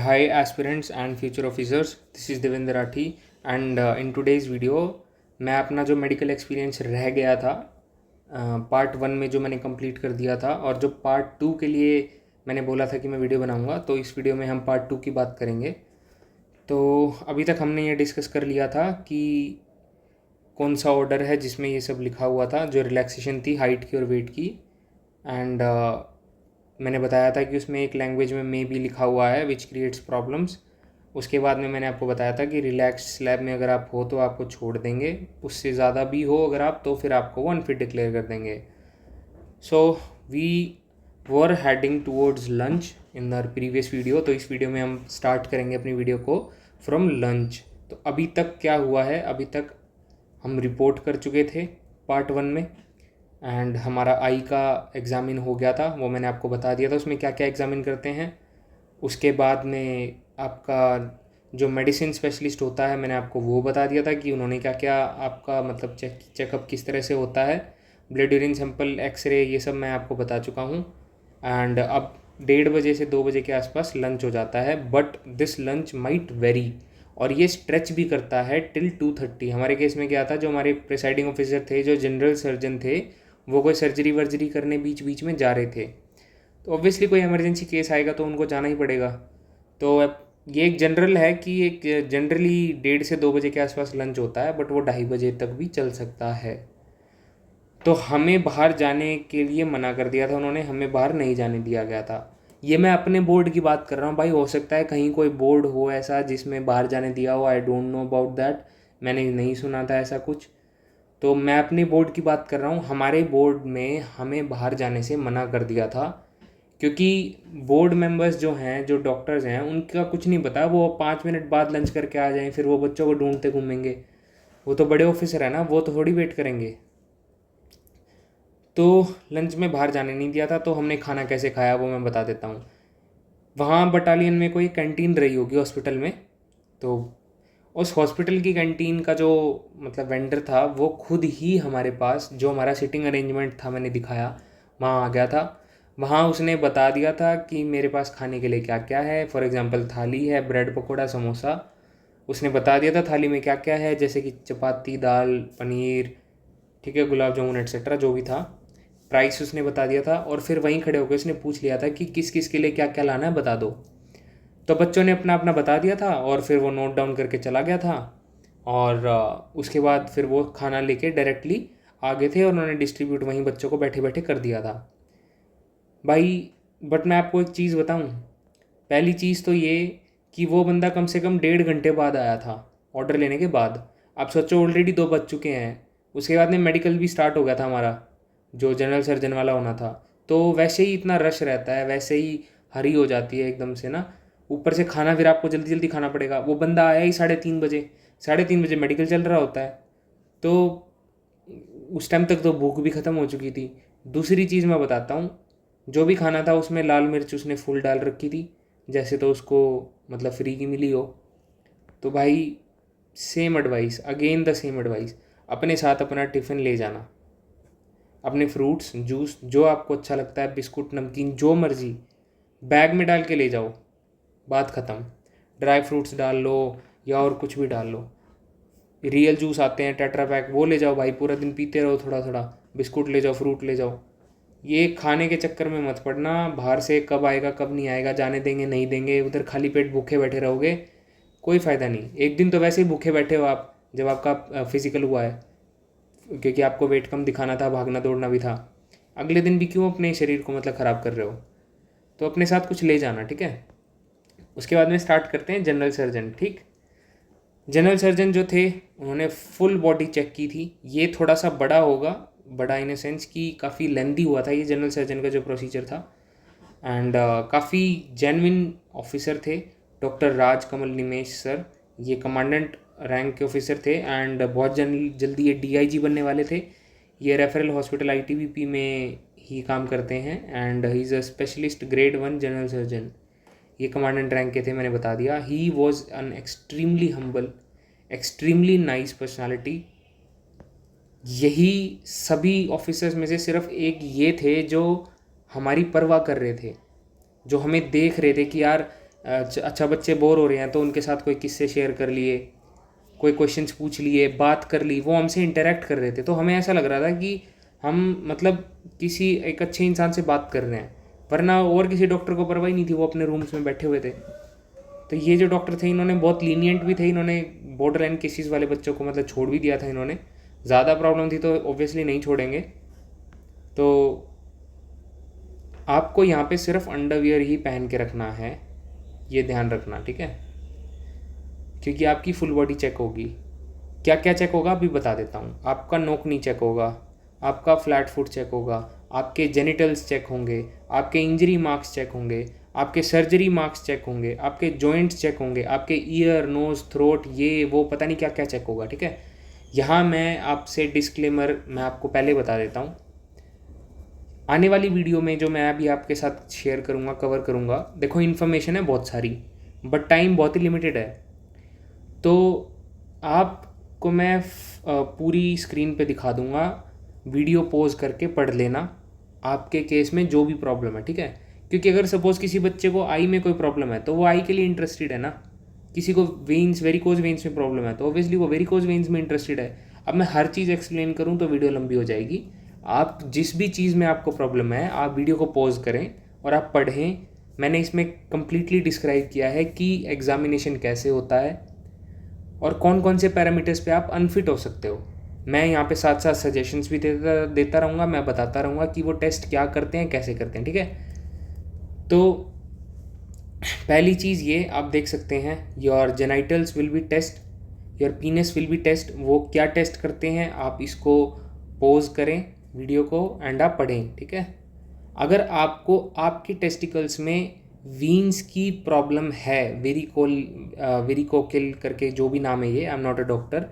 Hi aspirants and future officers, this is Devendra Rathi and in today's video मैं अपना जो medical experience रह गया था पार्ट 1 में जो मैंने कंप्लीट कर दिया था और जो पार्ट 2 के लिए मैंने बोला था कि मैं वीडियो बनाऊंगा, तो इस वीडियो में हम पार्ट 2 की बात करेंगे। तो अभी तक हमने ये डिस्कस कर लिया था कि कौन सा ऑर्डर है जिसमें ये सब लिखा हुआ था, जो रिलैक्सेशन थी हाइट की और वेट की। एंड मैंने बताया था कि उसमें एक लैंग्वेज में मे भी लिखा हुआ है विच क्रिएट्स प्रॉब्लम्स। उसके बाद में मैंने आपको बताया था कि रिलैक्स स्लैब में अगर आप हो तो आपको छोड़ देंगे, उससे ज़्यादा भी हो अगर आप तो फिर आपको वो अनफिट डिक्लेयर कर देंगे। So we were heading towards lunch in the previous video. तो इस वीडियो में हम स्टार्ट करेंगे अपनी वीडियो को फ्रॉम लंच। तो अभी तक क्या हुआ है, अभी तक हम रिपोर्ट कर चुके थे पार्ट 1 में एंड हमारा आई का एग्ज़ामिन हो गया था, वो मैंने आपको बता दिया था उसमें क्या क्या एग्ज़ामिन करते हैं। उसके बाद में आपका जो मेडिसिन स्पेशलिस्ट होता है मैंने आपको वो बता दिया था कि उन्होंने क्या क्या आपका मतलब चेकअप किस तरह से होता है, ब्लड यूरिन सैंपल, एक्सरे, ये सब मैं आपको बता चुका हूँ। एंड अब 1:30 से 2 बजे के आसपास लंच हो जाता है, but this lunch might very और ये स्ट्रेच भी करता है टिल 2:30। हमारे केस में क्या था, जो हमारे प्रिसाइडिंग ऑफिसर थे, जो जनरल सर्जन थे, वो कोई सर्जरी वर्जरी करने बीच बीच में जा रहे थे, तो ऑब्वियसली कोई इमरजेंसी केस आएगा तो उनको जाना ही पड़ेगा। तो अब ये एक जनरल है कि एक जनरली 1:30 से 2 बजे के आसपास लंच होता है, बट वो 2:30 बजे तक भी चल सकता है। तो हमें बाहर जाने के लिए मना कर दिया था उन्होंने, हमें बाहर नहीं जाने दिया गया था। ये मैं अपने बोर्ड की बात कर रहा हूँ भाई, हो सकता है कहीं कोई बोर्ड हो ऐसा जिसमें बाहर जाने दिया हो, I don't know about that, मैंने नहीं सुना था ऐसा कुछ। तो मैं अपने बोर्ड की बात कर रहा हूँ, हमारे बोर्ड में हमें बाहर जाने से मना कर दिया था, क्योंकि बोर्ड मेंबर्स जो हैं, जो डॉक्टर्स हैं, उनका कुछ नहीं पता, वो 5 मिनट बाद लंच करके आ जाएं, फिर वो बच्चों को ढूंढते घूमेंगे। वो तो बड़े ऑफिसर है ना, वो तो थोड़ी वेट करेंगे। तो लंच में बाहर जाने नहीं दिया था, तो हमने खाना कैसे खाया वो मैं बता देता हूँ। वहाँ बटालियन में कोई कैंटीन रही होगी हॉस्पिटल में, तो उस हॉस्पिटल की कैंटीन का जो मतलब वेंडर था, वो खुद ही हमारे पास जो हमारा सिटिंग अरेंजमेंट था मैंने दिखाया, वहाँ आ गया था। वहाँ उसने बता दिया था कि मेरे पास खाने के लिए क्या क्या है। फॉर एग्ज़ाम्पल थाली है, ब्रेड पकौड़ा, समोसा, उसने बता दिया था थाली में क्या क्या है, जैसे कि चपाती, दाल, पनीर, ठीक है, गुलाब जामुन एट्सेट्रा जो भी था। प्राइस उसने बता दिया था और फिर वहीं खड़े होकर उसने पूछ लिया था कि किस किस के लिए क्या क्या लाना है बता दो। तो बच्चों ने अपना अपना बता दिया था और फिर वो नोट डाउन करके चला गया था। और उसके बाद फिर वो खाना लेके डायरेक्टली आ गए थे और उन्होंने डिस्ट्रीब्यूट वहीं बच्चों को बैठे बैठे कर दिया था भाई। बट मैं आपको एक चीज़ बताऊं, पहली चीज़ तो ये कि वो बंदा कम से कम 1.5 घंटे बाद आया था ऑर्डर लेने के बाद। आप सोचो ऑलरेडी 2 बज चुके हैं, उसके बाद में मेडिकल भी स्टार्ट हो गया था हमारा, जो जनरल सर्जन वाला होना था। तो वैसे ही इतना रश रहता है, वैसे ही हरी हो जाती है एकदम से ना, ऊपर से खाना फिर आपको जल्दी जल्दी खाना पड़ेगा। वो बंदा आया ही 3:30 बजे, 3:30 बजे मेडिकल चल रहा होता है, तो उस टाइम तक तो भूख भी ख़त्म हो चुकी थी। दूसरी चीज़ मैं बताता हूँ, जो भी खाना था उसमें लाल मिर्च उसने फुल डाल रखी थी, जैसे तो उसको मतलब फ्री की मिली हो। तो भाई same advice, again the same advice, अपने साथ अपना टिफ़िन ले जाना, अपने फ्रूट्स जूस जो आपको अच्छा लगता है, बिस्कुट नमकीन जो मर्ज़ी बैग में डाल के ले जाओ, बात ख़त्म। ड्राई फ्रूट्स डाल लो या और कुछ भी डाल लो, रियल जूस आते हैं टेट्रा पैक, वो ले जाओ भाई, पूरा दिन पीते रहो थोड़ा थोड़ा। बिस्कुट ले जाओ, फ्रूट ले जाओ। ये खाने के चक्कर में मत पड़ना, बाहर से कब आएगा कब नहीं आएगा, जाने देंगे नहीं देंगे, उधर खाली पेट भूखे बैठे रहोगे, कोई फ़ायदा नहीं। एक दिन तो वैसे ही भूखे बैठे हो आप जब आपका फिज़िकल हुआ है, क्योंकि आपको वेट कम दिखाना था, भागना दौड़ना भी था। अगले दिन भी क्यों अपने शरीर को मतलब ख़राब कर रहे हो। तो अपने साथ कुछ ले जाना, ठीक है। उसके बाद में स्टार्ट करते हैं जनरल सर्जन, ठीक। जनरल सर्जन जो थे उन्होंने फुल बॉडी चेक की थी। ये थोड़ा सा बड़ा होगा, बड़ा इन ए सेंस कि काफ़ी लेंदी हुआ था ये जनरल सर्जन का जो प्रोसीजर था। एंड काफ़ी जेन्युइन ऑफिसर थे, डॉक्टर राज कमल निमेश सर, ये कमांडेंट रैंक के ऑफिसर थे एंड बहुत जल्दी ये डीआईजी बनने वाले थे। ये रेफरल हॉस्पिटल आईटीबीपी में ही काम करते हैं and he is a specialist grade 1 general surgeon. ये कमांडेंट रैंक के थे, मैंने बता दिया। He was an extremely humble, extremely nice personality. यही सभी ऑफिसर्स में से सिर्फ एक ये थे जो हमारी परवाह कर रहे थे, जो हमें देख रहे थे कि यार अच्छा बच्चे बोर हो रहे हैं तो उनके साथ कोई किस्से शेयर कर लिए, कोई क्वेश्चंस पूछ लिए, बात कर ली, वो हमसे इंटरेक्ट कर रहे थे, तो हमें ऐसा लग रहा था कि हम मतलब किसी एक अच्छे इंसान से बात कर रहे हैं, वरना और किसी डॉक्टर को परवाही नहीं थी, वो अपने रूम्स में बैठे हुए थे। तो ये जो डॉक्टर थे इन्होंने बहुत लीनियंट भी थे, इन्होंने बॉर्डर लाइन केसेस वाले बच्चों को मतलब छोड़ भी दिया था इन्होंने। ज़्यादा प्रॉब्लम थी तो ऑब्वियसली नहीं छोड़ेंगे। तो आपको यहाँ पे सिर्फ अंडरवियर ही पहन के रखना है, ये ध्यान रखना, ठीक है, क्योंकि आपकी फुल बॉडी चेक होगी। क्या क्या चेक होगा अभी बता देता हूँ। आपका नोक नी चेक होगा, आपका फ्लैट फुट चेक होगा, आपके जेनिटल्स चेक होंगे, आपके इंजरी मार्क्स चेक होंगे, आपके सर्जरी मार्क्स चेक होंगे, आपके जॉइंट्स चेक होंगे, आपके ईयर नोज थ्रोट ये वो पता नहीं क्या क्या चेक होगा, ठीक है। यहाँ मैं आपसे डिस्क्लेमर मैं आपको पहले बता देता हूँ, आने वाली वीडियो में जो मैं अभी आपके साथ शेयर करूँगा, कवर करूँगा, देखो इन्फॉर्मेशन है बहुत सारी, बट टाइम बहुत ही लिमिटेड है। तो आपको मैं पूरी स्क्रीन पे दिखा दूँगा, वीडियो पॉज करके पढ़ लेना आपके केस में जो भी प्रॉब्लम है, ठीक है। क्योंकि अगर सपोज़ किसी बच्चे को आई में कोई प्रॉब्लम है तो वो आई के लिए इंटरेस्टेड है ना, किसी को वेन्स वेरिकोज वेन्स में प्रॉब्लम है तो ऑब्वियसली वो वेरिकोज वेन्स में इंटरेस्टेड है। अब मैं हर चीज़ एक्सप्लेन करूँ तो वीडियो लंबी हो जाएगी। आप जिस भी चीज़ में आपको प्रॉब्लम है आप वीडियो को पॉज करें और आप पढ़ें। मैंने इसमें कम्प्लीटली डिस्क्राइब किया है कि एग्जामिनेशन कैसे होता है और कौन कौन से पैरामीटर्स पे आप अनफिट हो सकते हो। मैं यहाँ पे साथ साथ सजेशंस भी देता रहूँगा, मैं बताता रहूँगा कि वो टेस्ट क्या करते हैं, कैसे करते हैं, ठीक है। तो पहली चीज़ ये आप देख सकते हैं, your genitals will be test, your penis will be test. वो क्या टेस्ट करते हैं आप इसको पॉज करें वीडियो को एंड आप पढ़ें, ठीक है। अगर आपको आपके टेस्टिकल्स में वीन्स की प्रॉब्लम है, वेरिकोकिल करके जो भी नाम है ये, आई एम नॉट अ डॉक्टर,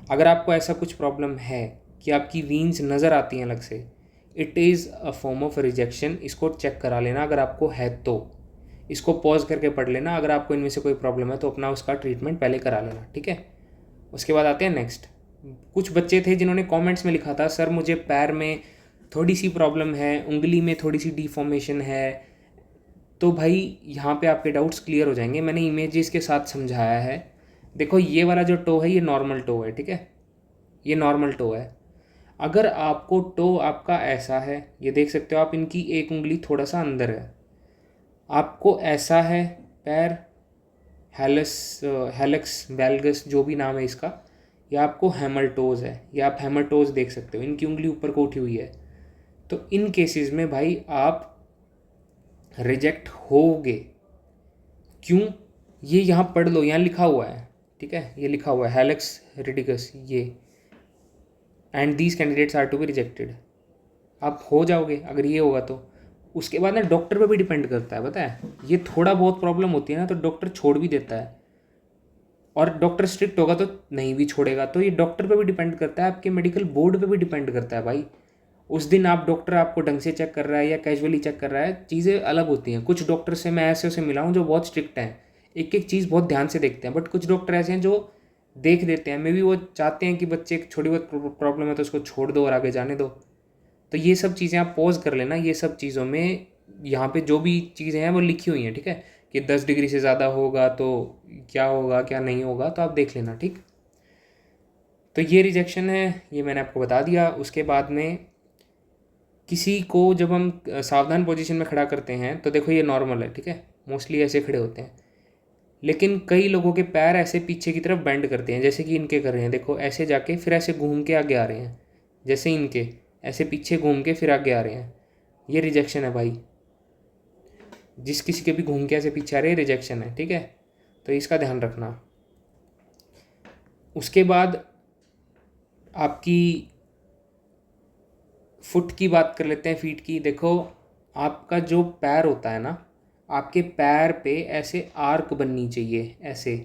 अगर आपको ऐसा कुछ प्रॉब्लम है कि आपकी वीन्स नज़र आती हैं अलग से, it is a form of rejection. इसको चेक करा लेना अगर आपको है तो, इसको पॉज करके पढ़ लेना। अगर आपको इनमें से कोई प्रॉब्लम है तो अपना उसका ट्रीटमेंट पहले करा लेना, ठीक है। उसके बाद आते हैं नेक्स्ट। कुछ बच्चे थे जिन्होंने कमेंट्स में लिखा था सर मुझे पैर में थोड़ी सी प्रॉब्लम है, उंगली में थोड़ी सी डिफॉर्मेशन है। तो भाई यहाँ पे आपके डाउट्स क्लियर हो जाएंगे, मैंने इमेजेस के साथ समझाया है। देखो ये वाला जो टो है ये नॉर्मल टो है, ठीक है, ये नॉर्मल टो है। अगर आपको टो आपका ऐसा है, ये देख सकते हो आप, इनकी एक उंगली थोड़ा सा अंदर है, आपको ऐसा है पैर, हेलक्स वैल्गस जो भी नाम है इसका, या आपको हैमरटोज है, या आप हैमरटोज देख सकते हो, इनकी उंगली ऊपर को उठी हुई है। तो इन केसेस में भाई आप रिजेक्ट होगे। क्यों? ये यहाँ पढ़ लो, यहाँ लिखा हुआ है, ठीक है, ये लिखा हुआ है हेलक्स रिडिकस ये, and these candidates are to be rejected. आप हो जाओगे अगर ये होगा तो। उसके बाद ना डॉक्टर पे भी डिपेंड करता है, पता है, ये थोड़ा बहुत प्रॉब्लम होती है ना तो डॉक्टर छोड़ भी देता है, और डॉक्टर स्ट्रिक्ट होगा तो नहीं भी छोड़ेगा। तो ये डॉक्टर पे भी डिपेंड करता है, आपके मेडिकल बोर्ड पे भी डिपेंड करता है भाई। उस दिन आप डॉक्टर आपको ढंग से चेक कर रहा है या कैजुअली चेक कर रहा है, चीज़ें अलग होती हैं। कुछ डॉक्टर से मैं ऐसे मिला हूँ जो बहुत स्ट्रिक्ट हैं, एक एक चीज़ बहुत ध्यान से देखते हैं, बट कुछ डॉक्टर ऐसे हैं जो देख देते हैं, मे बी वो चाहते हैं कि बच्चे एक छोटी बहुत प्रॉब्लम है तो उसको छोड़ दो और आगे जाने दो। तो ये सब चीज़ें आप पॉज कर लेना, ये सब चीज़ों में यहाँ पे जो भी चीज़ें हैं वो लिखी हुई हैं, ठीक है, कि 10 डिग्री से ज़्यादा होगा तो क्या होगा क्या नहीं होगा, तो आप देख लेना, ठीक। तो ये रिजेक्शन है, ये मैंने आपको बता दिया। उसके बाद में किसी को जब हम सावधान पोजीशन में खड़ा करते हैं तो देखो ये नॉर्मल है, ठीक है, मोस्टली ऐसे खड़े होते हैं, लेकिन कई लोगों के पैर ऐसे पीछे की तरफ बेंड करते हैं, जैसे कि इनके कर रहे हैं, देखो ऐसे जाके फिर ऐसे घूम के आगे आ रहे हैं, जैसे इनके ऐसे पीछे घूम के फिर आगे आ रहे हैं, ये रिजेक्शन है भाई। जिस किसी के भी घूम के ऐसे पीछे आ रहे हैं रिजेक्शन है, ठीक है, तो इसका ध्यान रखना। उसके बाद आपकी फुट की बात कर लेते हैं, फीट की। देखो आपका जो पैर होता है ना, आपके पैर पे ऐसे आर्क बननी चाहिए, ऐसे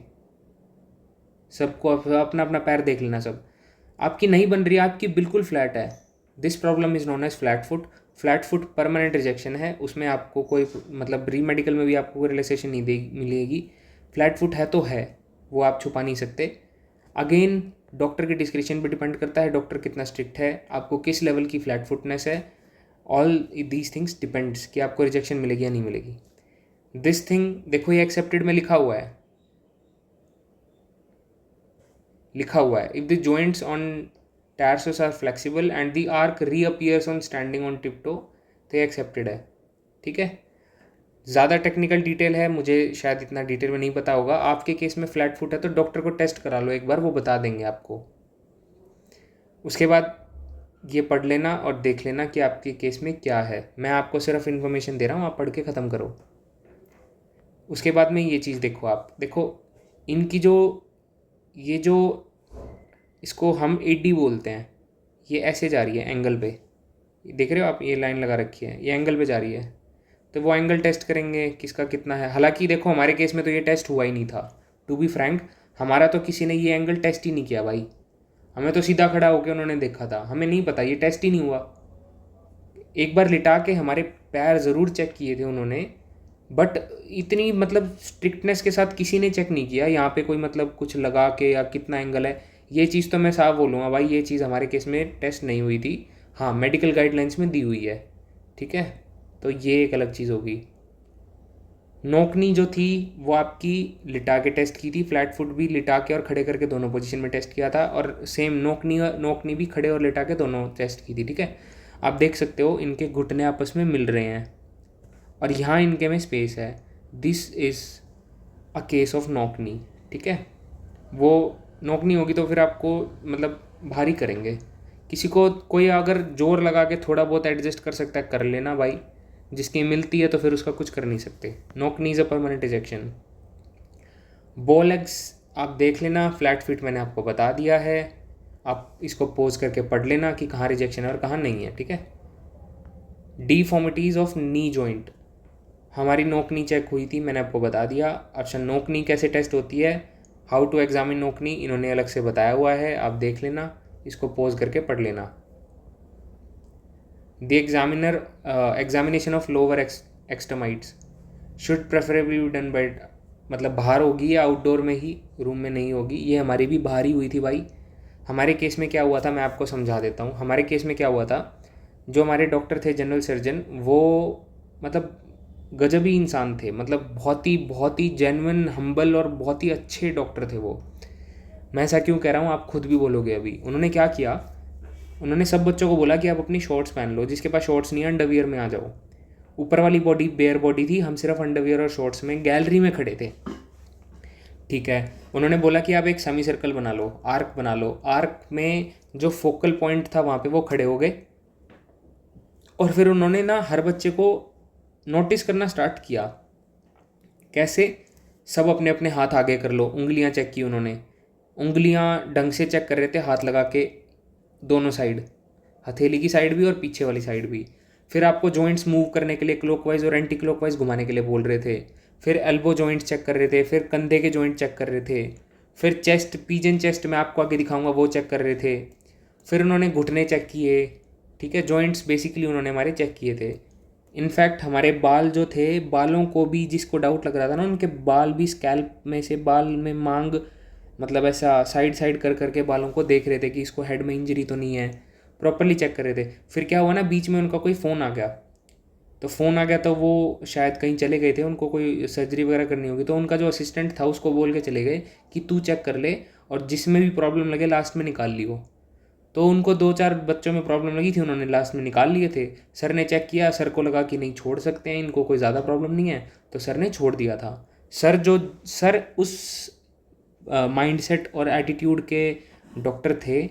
सबको अपना अपना पैर देख लेना सब। आपकी नहीं बन रही है, आपकी बिल्कुल फ्लैट है, this problem is known as flat foot. Flat foot permanent rejection है, उसमें आपको कोई मतलब री मेडिकल में भी आपको कोई रिलैक्सेशन नहीं दे मिलेगी। फ्लैट फुट है तो है, वो आप छुपा नहीं सकते। अगेन डॉक्टर के डिस्क्रिप्शन पे डिपेंड करता है, डॉक्टर कितना स्ट्रिक्ट है, आपको किस लेवल की फ्लैट फुटनेस है, ऑल दीज थिंग्स डिपेंड्स कि आपको रिजेक्शन मिलेगी या नहीं मिलेगी। दिस थिंग, देखो ये एक्सेप्टेड में लिखा हुआ है, if the joints on tarsus are flexible and the arch reappears on standing on tiptoe, तो ये एक्सेप्टेड है। ठीक है, ज़्यादा टेक्निकल डिटेल है, मुझे शायद इतना डिटेल में नहीं पता होगा। आपके केस में फ्लैट फुट है तो डॉक्टर को टेस्ट करा लो एक बार, वो बता देंगे आपको। उसके बाद ये पढ़ लेना और देख लेना कि आपके केस में क्या है। मैं आपको सिर्फ इन्फॉर्मेशन दे रहा हूँ, आप पढ़ के ख़त्म करो। उसके बाद में ये चीज़ देखो, आप देखो इनकी जो ये जो इसको हम एडी बोलते हैं, ये ऐसे जा रही है एंगल पे, देख रहे हो आप, ये लाइन लगा रखी है, ये एंगल पे जा रही है। तो वो एंगल टेस्ट करेंगे किसका कितना है। हालांकि देखो हमारे केस में तो ये टेस्ट हुआ ही नहीं था, टू बी फ्रैंक, हमारा तो किसी ने ये एंगल टेस्ट ही नहीं किया भाई। हमें तो सीधा खड़ा होकर उन्होंने देखा था, हमें नहीं पता, ये टेस्ट ही नहीं हुआ। एक बार लिटा के हमारे पैर ज़रूर चेक किए थे उन्होंने, बट इतनी मतलब स्ट्रिक्टनेस के साथ किसी ने चेक नहीं किया यहाँ पे कोई मतलब कुछ लगा के या कितना एंगल है। ये चीज़ तो मैं साफ बोलूँगा भाई, ये चीज़ हमारे केस में टेस्ट नहीं हुई थी। हाँ, मेडिकल गाइडलाइंस में दी हुई है। ठीक है, तो ये एक अलग चीज़ होगी। नोकनी जो थी वो आपकी लिटा के टेस्ट की थी, फ्लैट फुट भी लिटा के और खड़े करके दोनों पोजीशन में टेस्ट किया था, और सेम नोकनी भी खड़े और लिटा के दोनों टेस्ट की थी। ठीक है, आप देख सकते हो इनके घुटने आपस में मिल रहे हैं और यहाँ इनके में स्पेस है। This is a case of knock knee. ठीक है, वो नोकनी होगी तो फिर आपको मतलब भारी करेंगे। किसी को कोई अगर जोर लगा के थोड़ा बहुत एडजस्ट कर सकता है, कर लेना भाई, जिसकी मिलती है तो फिर उसका कुछ कर नहीं सकते। Knock knee is a permanent ejection. Bow legs आप देख लेना, फ्लैट फिट मैंने आपको बता दिया है, आप इसको पोज करके पढ़ लेना कि कहाँ रिजेक्शन है और कहाँ नहीं है। ठीक है, डीफॉर्मिटीज़ ऑफ नी जॉइंट, हमारी नोकनी चेक हुई थी, मैंने आपको बता दिया। अच्छा, नोकनी कैसे टेस्ट होती है, हाउ टू एग्जामिन नोकनी, इन्होंने अलग से बताया हुआ है, आप देख लेना, इसको पोज करके पढ़ लेना। The examination of lower extremities should preferably be done by, मतलब बाहर होगी या आउटडोर में ही, रूम में नहीं होगी। ये हमारी भी बाहर ही हुई थी भाई। हमारे केस में क्या हुआ था मैं आपको समझा देता हूँ। हमारे केस में क्या हुआ था, जो हमारे डॉक्टर थे जनरल सर्जन, वो मतलब गजबी इंसान थे, मतलब बहुत ही जेन्युइन, हम्बल और बहुत ही अच्छे डॉक्टर थे वो। मैं ऐसा क्यों कह रहा हूँ आप खुद भी बोलोगे अभी। उन्होंने क्या किया, उन्होंने सब बच्चों को बोला कि आप अपनी शॉर्ट्स पहन लो, जिसके पास शॉर्ट्स नहीं है अंडरवियर में आ जाओ। ऊपर वाली बॉडी बेयर बॉडी थी, हम सिर्फ अंडरवियर और शॉर्ट्स में गैलरी में खड़े थे। ठीक है, उन्होंने बोला कि आप एक सेमी सर्कल बना लो, आर्क बना लो। आर्क में जो फोकल पॉइंट था वहाँ पे वो खड़े हो गए, और फिर उन्होंने ना हर बच्चे को नोटिस करना स्टार्ट किया। कैसे, सब अपने अपने हाथ आगे कर लो, उंगलियां चेक की उन्होंने, उंगलियां ढंग से चेक कर रहे थे, हाथ लगा के दोनों साइड, हथेली की साइड भी और पीछे वाली साइड भी। फिर आपको जॉइंट्स मूव करने के लिए क्लॉकवाइज और एंटी क्लॉकवाइज घुमाने के लिए बोल रहे थे। फिर एल्बो जॉइंट्स चेक कर रहे थे, फिर कंधे के जॉइंट चेक कर रहे थे, फिर चेस्ट, पीजन चेस्ट में आपको आगे दिखाऊंगा, वो चेक कर रहे थे। फिर उन्होंने घुटने चेक किए। ठीक है, जॉइंट्स बेसिकली उन्होंने हमारे चेक किए थे। इनफैक्ट हमारे बाल जो थे, बालों को भी जिसको डाउट लग रहा था ना, उनके बाल भी स्कैल्प में से, बाल में मांग, मतलब ऐसा साइड साइड कर करके बालों को देख रहे थे कि इसको हेड में इंजरी तो नहीं है, प्रॉपरली चेक कर रहे थे। फिर क्या हुआ ना, बीच में उनका कोई फ़ोन आ गया, तो फ़ोन आ गया तो वो शायद कहीं चले गए थे, उनको कोई सर्जरी वगैरह करनी होगी, तो उनका जो असिस्टेंट था उसको बोल के चले गए कि तू चेक कर ले और जिसमें भी प्रॉब्लम लगे लास्ट में निकाल लियो। तो उनको 2-4 बच्चों में प्रॉब्लम लगी थी, उन्होंने लास्ट में निकाल लिए थे। सर ने चेक किया, सर को लगा कि नहीं छोड़ सकते हैं, इनको कोई ज़्यादा प्रॉब्लम नहीं है, तो सर ने छोड़ दिया था। सर उस माइंडसेट और एटीट्यूड के डॉक्टर थे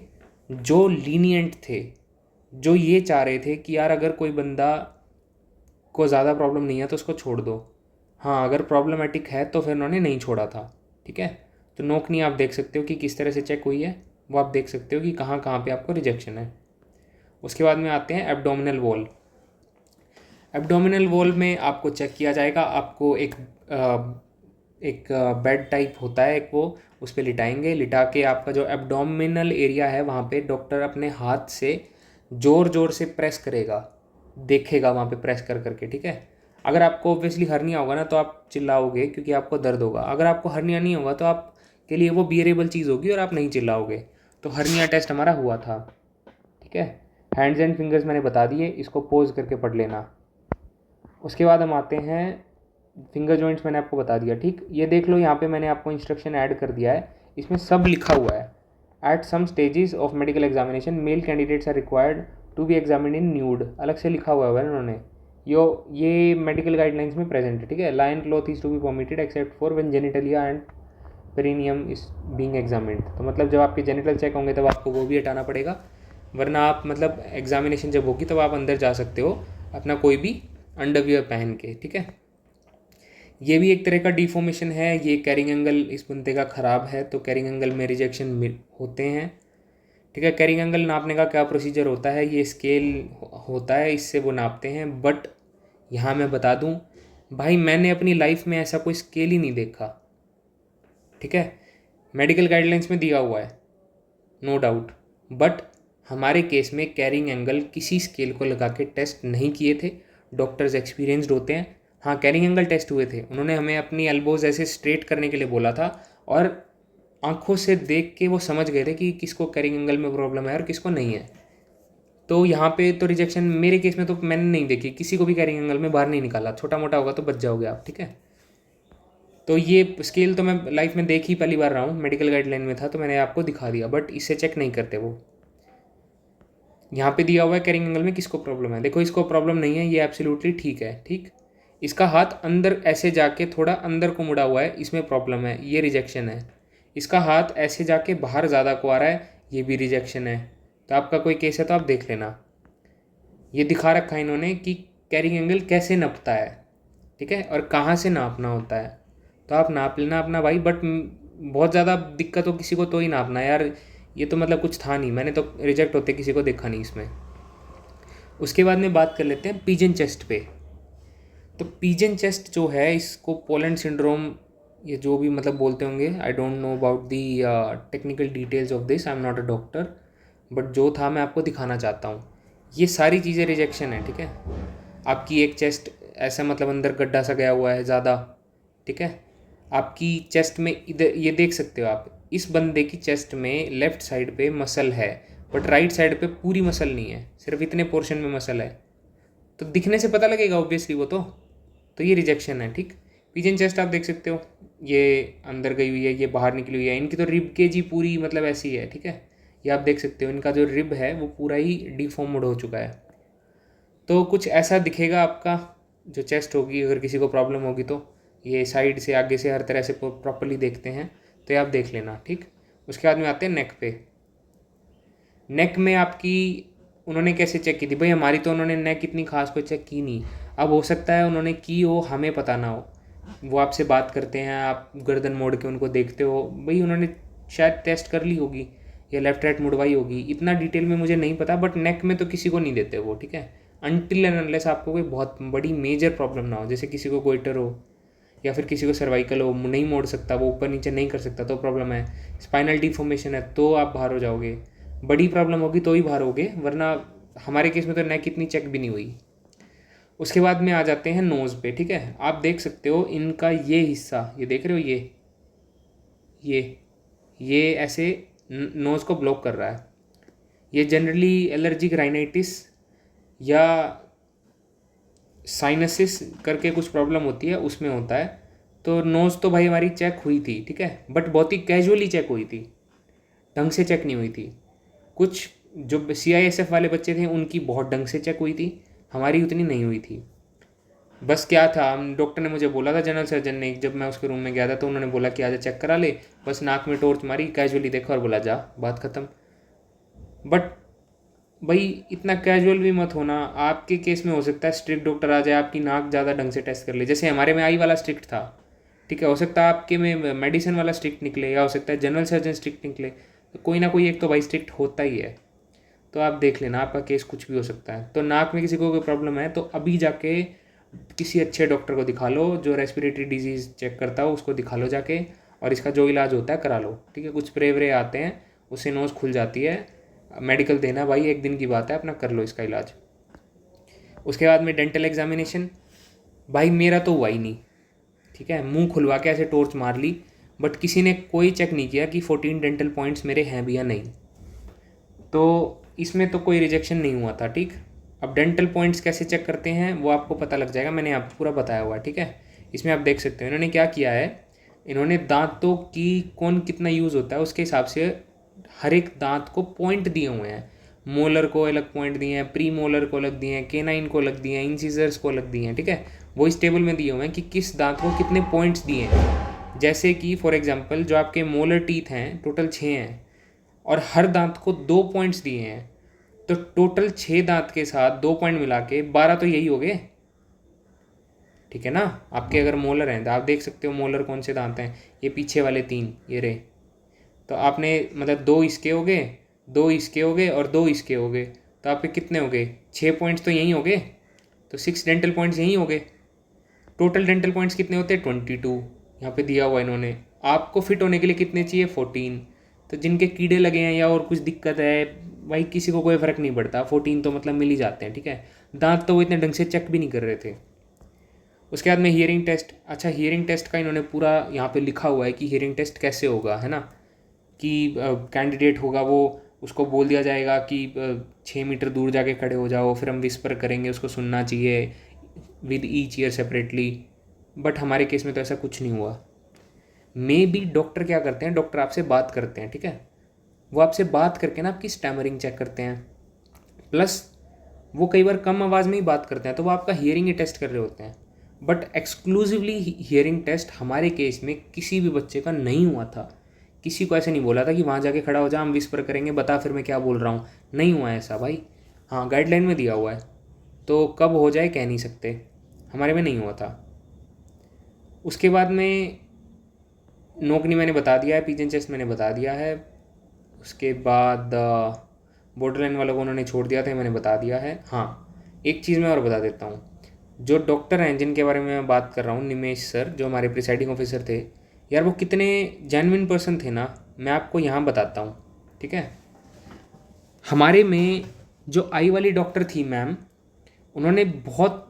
जो लीनियंट थे, जो ये चाह रहे थे कि यार अगर कोई बंदा को ज़्यादा प्रॉब्लम नहीं है तो उसको छोड़ दो। हाँ, अगर प्रॉब्लमेटिक है तो फिर उन्होंने नहीं छोड़ा था। ठीक है, तो नोकनी आप देख सकते हो कि किस तरह से चेक हुई है, वो आप देख सकते हो कि कहाँ कहाँ पे आपको रिजेक्शन है। उसके बाद में आते हैं एब्डोमिनल वॉल। एब्डोमिनल वॉल में आपको चेक किया जाएगा, आपको एक बेड टाइप होता है एक, वो उस पर लिटाएंगे, लिटा के आपका जो एब्डोमिनल एरिया है वहाँ पे डॉक्टर अपने हाथ से ज़ोर ज़ोर से प्रेस करेगा, देखेगा वहाँ पे प्रेस कर करके। ठीक है, अगर आपको ऑब्वियसली हर्निया होगा ना तो आप चिल्लाओगे क्योंकि आपको दर्द होगा। अगर आपको हर्निया नहीं होगा तो आपके लिए वो बियरेबल चीज़ होगी और आप नहीं चिल्लाओगे। तो हर्निया टेस्ट हमारा हुआ था। ठीक है, हैंड्स एंड फिंगर्स मैंने बता दिए, इसको पोज करके पढ़ लेना। उसके बाद हम आते हैं फिंगर जॉइंट्स मैंने आपको बता दिया, ठीक। ये देख लो, यहाँ पे मैंने आपको इंस्ट्रक्शन ऐड कर दिया है, इसमें सब लिखा हुआ है। At some stages of medical examination male candidates are required to be examine in nude, अलग से लिखा हुआ है उन्होंने। ये मेडिकल गाइडलाइंस में प्रेजेंट है, ठीक है। Loin cloth is to be permitted except for when genitalia and perineum is being examined. तो मतलब जब आपके जेनिटल चेक होंगे तब आपको वो भी हटाना पड़ेगा, वरना आप मतलब एग्जामिनेशन जब होगी तब आप अंदर जा सकते हो अपना कोई भी अंडरवियर पहन के, ठीक है। ये भी एक तरह का डिफॉर्मेशन है, ये कैरिंग एंगल इस बंदे का ख़राब है, तो कैरिंग एंगल में रिजेक्शन होते हैं, ठीक है। कैरिंग एंगल नापने का क्या प्रोसीजर होता है, ये स्केल होता है, इससे वो नापते हैं। बट यहाँ मैं बता दूँ भाई, मैंने अपनी लाइफ में ऐसा कोई स्केल ही नहीं देखा, ठीक है। मेडिकल गाइडलाइंस में दिया हुआ है, नो डाउट, बट हमारे केस में कैरिंग एंगल किसी स्केल को लगा के टेस्ट नहीं किए थे। डॉक्टर्स एक्सपीरियंस्ड होते हैं। हाँ, कैरिंग एंगल टेस्ट हुए थे, उन्होंने हमें अपनी एल्बोज ऐसे स्ट्रेट करने के लिए बोला था, और आंखों से देख के वो समझ गए थे कि किसको कैरिंग एंगल में प्रॉब्लम है और किसको नहीं है। तो यहाँ पे तो रिजेक्शन मेरे केस में तो मैंने नहीं देखी, किसी को भी कैरिंग एंगल में बाहर नहीं निकाला। छोटा मोटा होगा तो बच जाओगे आप, ठीक है। तो ये स्केल तो मैं लाइफ में देख ही पहली बार रहा हूँ, मेडिकल गाइडलाइन में था तो मैंने आपको दिखा दिया, बट इससे चेक नहीं करते वो। यहाँ पे दिया हुआ है कैरिंग एंगल में किसको प्रॉब्लम है, देखो इसको प्रॉब्लम नहीं है, ये एब्सोल्युटली ठीक है, ठीक। इसका हाथ अंदर ऐसे जाके थोड़ा अंदर को मुड़ा हुआ है, इसमें प्रॉब्लम है, ये रिजेक्शन है। इसका हाथ ऐसे जाके बाहर ज़्यादा को आ रहा है, ये भी रिजेक्शन है। तो आपका कोई केस है तो आप देख लेना, ये दिखा रखा है इन्होंने कि कैरिंग एंगल कैसे नापता है, ठीक है, और कहाँ से नापना होता है। तो आप नाप लेना अपना भाई, बट बहुत ज़्यादा दिक्कत हो किसी को तो ही नापना यार, ये तो मतलब कुछ था नहीं, मैंने तो रिजेक्ट होते किसी को देखा नहीं इसमें। उसके बाद में बात कर लेते हैं पिजन चेस्ट पे। तो पिजन चेस्ट जो है, इसको पोलैंड सिंड्रोम, ये जो भी मतलब बोलते होंगे, I don't know about the technical details of this, I am not a doctor, but जो था मैं आपको दिखाना चाहता हूँ। ये सारी चीज़ें रिजेक्शन है, ठीक है। आपकी एक चेस्ट ऐसा मतलब अंदर गड्ढा सा गया हुआ है ज़्यादा, ठीक है। आपकी चेस्ट में इधर ये देख सकते हो आप, इस बंदे की चेस्ट में लेफ्ट साइड पे मसल है, बट राइट साइड पे पूरी मसल नहीं है, सिर्फ इतने पोर्शन में मसल है। तो दिखने से पता लगेगा ऑब्वियसली वो तो ये रिजेक्शन है, ठीक। पिजन चेस्ट आप देख सकते हो, ये अंदर गई हुई है, ये बाहर निकली हुई है, इनकी तो रिब केज ही पूरी मतलब ऐसी है, ठीक है। ये आप देख सकते हो, इनका जो रिब है वो पूरा ही डिफॉर्म्ड हो चुका है। तो कुछ ऐसा दिखेगा आपका जो चेस्ट होगी, अगर किसी को प्रॉब्लम होगी तो ये साइड से आगे से हर तरह से प्रॉपरली देखते हैं, तो ये आप देख लेना, ठीक। उसके बाद में आते हैं नेक पे। नेक में आपकी उन्होंने कैसे चेक की थी भाई, हमारी तो उन्होंने नेक इतनी खास कोई चेक की नहीं। अब हो सकता है उन्होंने की हो, हमें पता ना हो, वो आपसे बात करते हैं, आप गर्दन मोड़ के उनको देखते हो, भाई उन्होंने शायद टेस्ट कर ली होगी या लेफ्ट राइट मुड़वाई होगी, इतना डिटेल में मुझे नहीं पता, बट नेक में तो किसी को नहीं देते वो, ठीक है। अनटिल एंड अनलेस आपको कोई बहुत बड़ी मेजर प्रॉब्लम ना हो, जैसे किसी को गोइटर हो या फिर किसी को सर्वाइकल हो, नहीं मोड़ सकता वो, ऊपर नीचे नहीं कर सकता तो प्रॉब्लम है, स्पाइनल डिफॉर्मेशन है तो आप बाहर हो जाओगे, बड़ी प्रॉब्लम होगी तो ही बाहर होगे, वरना हमारे केस में तो नेक इतनी चेक भी नहीं हुई। उसके बाद में आ जाते हैं नोज़ पे, ठीक है। आप देख सकते हो इनका ये हिस्सा, ये देख रहे हो, ये ऐसे नोज़ को ब्लॉक कर रहा है। ये जनरली एलर्जिक राइनाइटिस या साइनसिस करके कुछ प्रॉब्लम होती है, उसमें होता है। तो नोज़ तो भाई हमारी चेक हुई थी, ठीक है, बट बहुत ही कैजुअली चेक हुई थी, ढंग से चेक नहीं हुई थी। कुछ जो CISF वाले बच्चे थे उनकी बहुत ढंग से चेक हुई थी, हमारी उतनी नहीं हुई थी। बस क्या था, हम डॉक्टर ने मुझे बोला था, जनरल सर्जन ने, जब मैं उसके रूम में गया था तो उन्होंने बोला कि आजा चेक करा ले, बस नाक में टॉर्च मारी, कैजुअली देखा और बोला जा, बात ख़त्म। बट भाई इतना कैजुअल भी मत होना, आपके केस में हो सकता है स्ट्रिक्ट डॉक्टर आ जाए, आपकी नाक ज़्यादा ढंग से टेस्ट कर ले, जैसे हमारे में आई वाला स्ट्रिक्ट था, ठीक है। हो सकता है आपके में मेडिसिन वाला स्ट्रिक्ट निकले, या हो सकता है जनरल सर्जन स्ट्रिक्ट निकले, तो कोई ना कोई एक तो भाई स्ट्रिक्ट होता ही है। तो आप देख लेना, आपका केस कुछ भी हो सकता है। तो नाक में किसी को कोई प्रॉब्लम है तो अभी जाके किसी अच्छे डॉक्टर को दिखा लो, जो रेस्पिरेटरी डिजीज़ चेक करता हो उसको दिखा लो जाके, और इसका जो इलाज होता है करा लो, ठीक है। कुछ स्प्रे व्रे आते हैं, उससे नोज़ खुल जाती है, मेडिकल देना भाई, एक दिन की बात है, अपना कर लो इसका इलाज। उसके बाद में डेंटल एग्जामिनेशन, भाई मेरा तो हुआ ही नहीं, ठीक है। मुंह खुलवा के ऐसे टॉर्च मार ली, बट किसी ने कोई चेक नहीं किया कि 14 डेंटल पॉइंट्स मेरे हैं भी या नहीं, तो इसमें तो कोई रिजेक्शन नहीं हुआ था, ठीक। अब डेंटल पॉइंट्स कैसे चेक करते हैं वो आपको पता लग जाएगा, मैंने आपको पूरा बताया हुआ है, ठीक है। इसमें आप देख सकते हो इन्होंने क्या किया है, इन्होंने दांतों की कौन कितना यूज़ होता है उसके हिसाब से हर एक दांत को पॉइंट दिए हुए हैं। मोलर को अलग पॉइंट दिए हैं, प्री मोलर को अलग दिए हैं, केनाइन को अलग दिए हैं, इंसिजर्स को अलग दिए हैं, ठीक है। वो इस टेबल में दिए हुए हैं कि किस दांत को कितने पॉइंट्स दिए हैं। जैसे कि फॉर एग्जांपल जो आपके मोलर टीथ हैं टोटल 6 हैं और हर दांत को 2 पॉइंट्स दिए हैं, तो टोटल 6 दांत के साथ 2 पॉइंट मिला के 12 तो यही हो गए, ठीक है ना। आपके अगर मोलर हैं तो आप देख सकते हो मोलर कौन से दांत हैं, ये पीछे वाले 3 ये रहे। तो आपने मतलब 2 इसके हो गए, 2 इसके हो गए और 2 इसके हो गए, तो आपके कितने हो गए, 6 पॉइंट्स तो यही हो गए, तो 6 डेंटल पॉइंट्स यही हो गए। टोटल डेंटल पॉइंट्स कितने होते हैं 22, यहाँ पे दिया हुआ इन्होंने। आपको फिट होने के लिए कितने चाहिए 14। तो जिनके कीड़े लगे हैं या और कुछ दिक्कत है भाई किसी को कोई फ़र्क नहीं पड़ता, 14 तो मतलब मिल ही जाते हैं, ठीक है। दांत तो वो इतने ढंग से चेक भी नहीं कर रहे थे। उसके बाद में हियरिंग टेस्ट, अच्छा हियरिंग टेस्ट का इन्होंने पूरा यहाँ पे लिखा हुआ है कि हियरिंग टेस्ट कैसे होगा, है ना। कि कैंडिडेट होगा वो उसको बोल दिया जाएगा कि 6 मीटर दूर जाके खड़े हो जाओ, फिर हम विस्पर करेंगे, उसको सुनना चाहिए with each year separately. But हमारे केस में तो ऐसा कुछ नहीं हुआ। मे बी डॉक्टर क्या करते हैं, डॉक्टर आपसे बात करते हैं, ठीक है। वो आपसे बात करके ना आपकी स्टैमरिंग चेक करते हैं, प्लस वो कई बार कम आवाज़ में ही बात करते हैं तो वो आपका हियरिंग ही टेस्ट कर रहे होते हैं। बट एक्सक्लूसिवली हियरिंग टेस्ट हमारे केस में किसी भी बच्चे का नहीं हुआ था। किसी को ऐसे नहीं बोला था कि वहाँ जाके खड़ा हो जा हम विस्पर करेंगे, बता फिर मैं क्या बोल रहा हूँ, नहीं हुआ ऐसा भाई। हाँ गाइडलाइन में दिया हुआ है, तो कब हो जाए कह नहीं सकते, हमारे में नहीं हुआ था। उसके बाद में नोकनी मैंने बता दिया है, पिजन चेस्ट मैंने बता दिया है। उसके बाद बॉर्डरलाइन वालों को उन्होंने छोड़ दिया था, मैंने बता दिया है। हाँ एक चीज़ मैं और बता देता हूँ, जो डॉक्टर हैं जिनके बारे में मैं बात कर रहा हूँ, निमेश सर जो हमारे प्रिसाइडिंग ऑफिसर थे, यार वो कितने जेन्युइन पर्सन थे ना, मैं आपको यहाँ बताता हूँ, ठीक है। हमारे में जो आई वाली डॉक्टर थी मैम, उन्होंने बहुत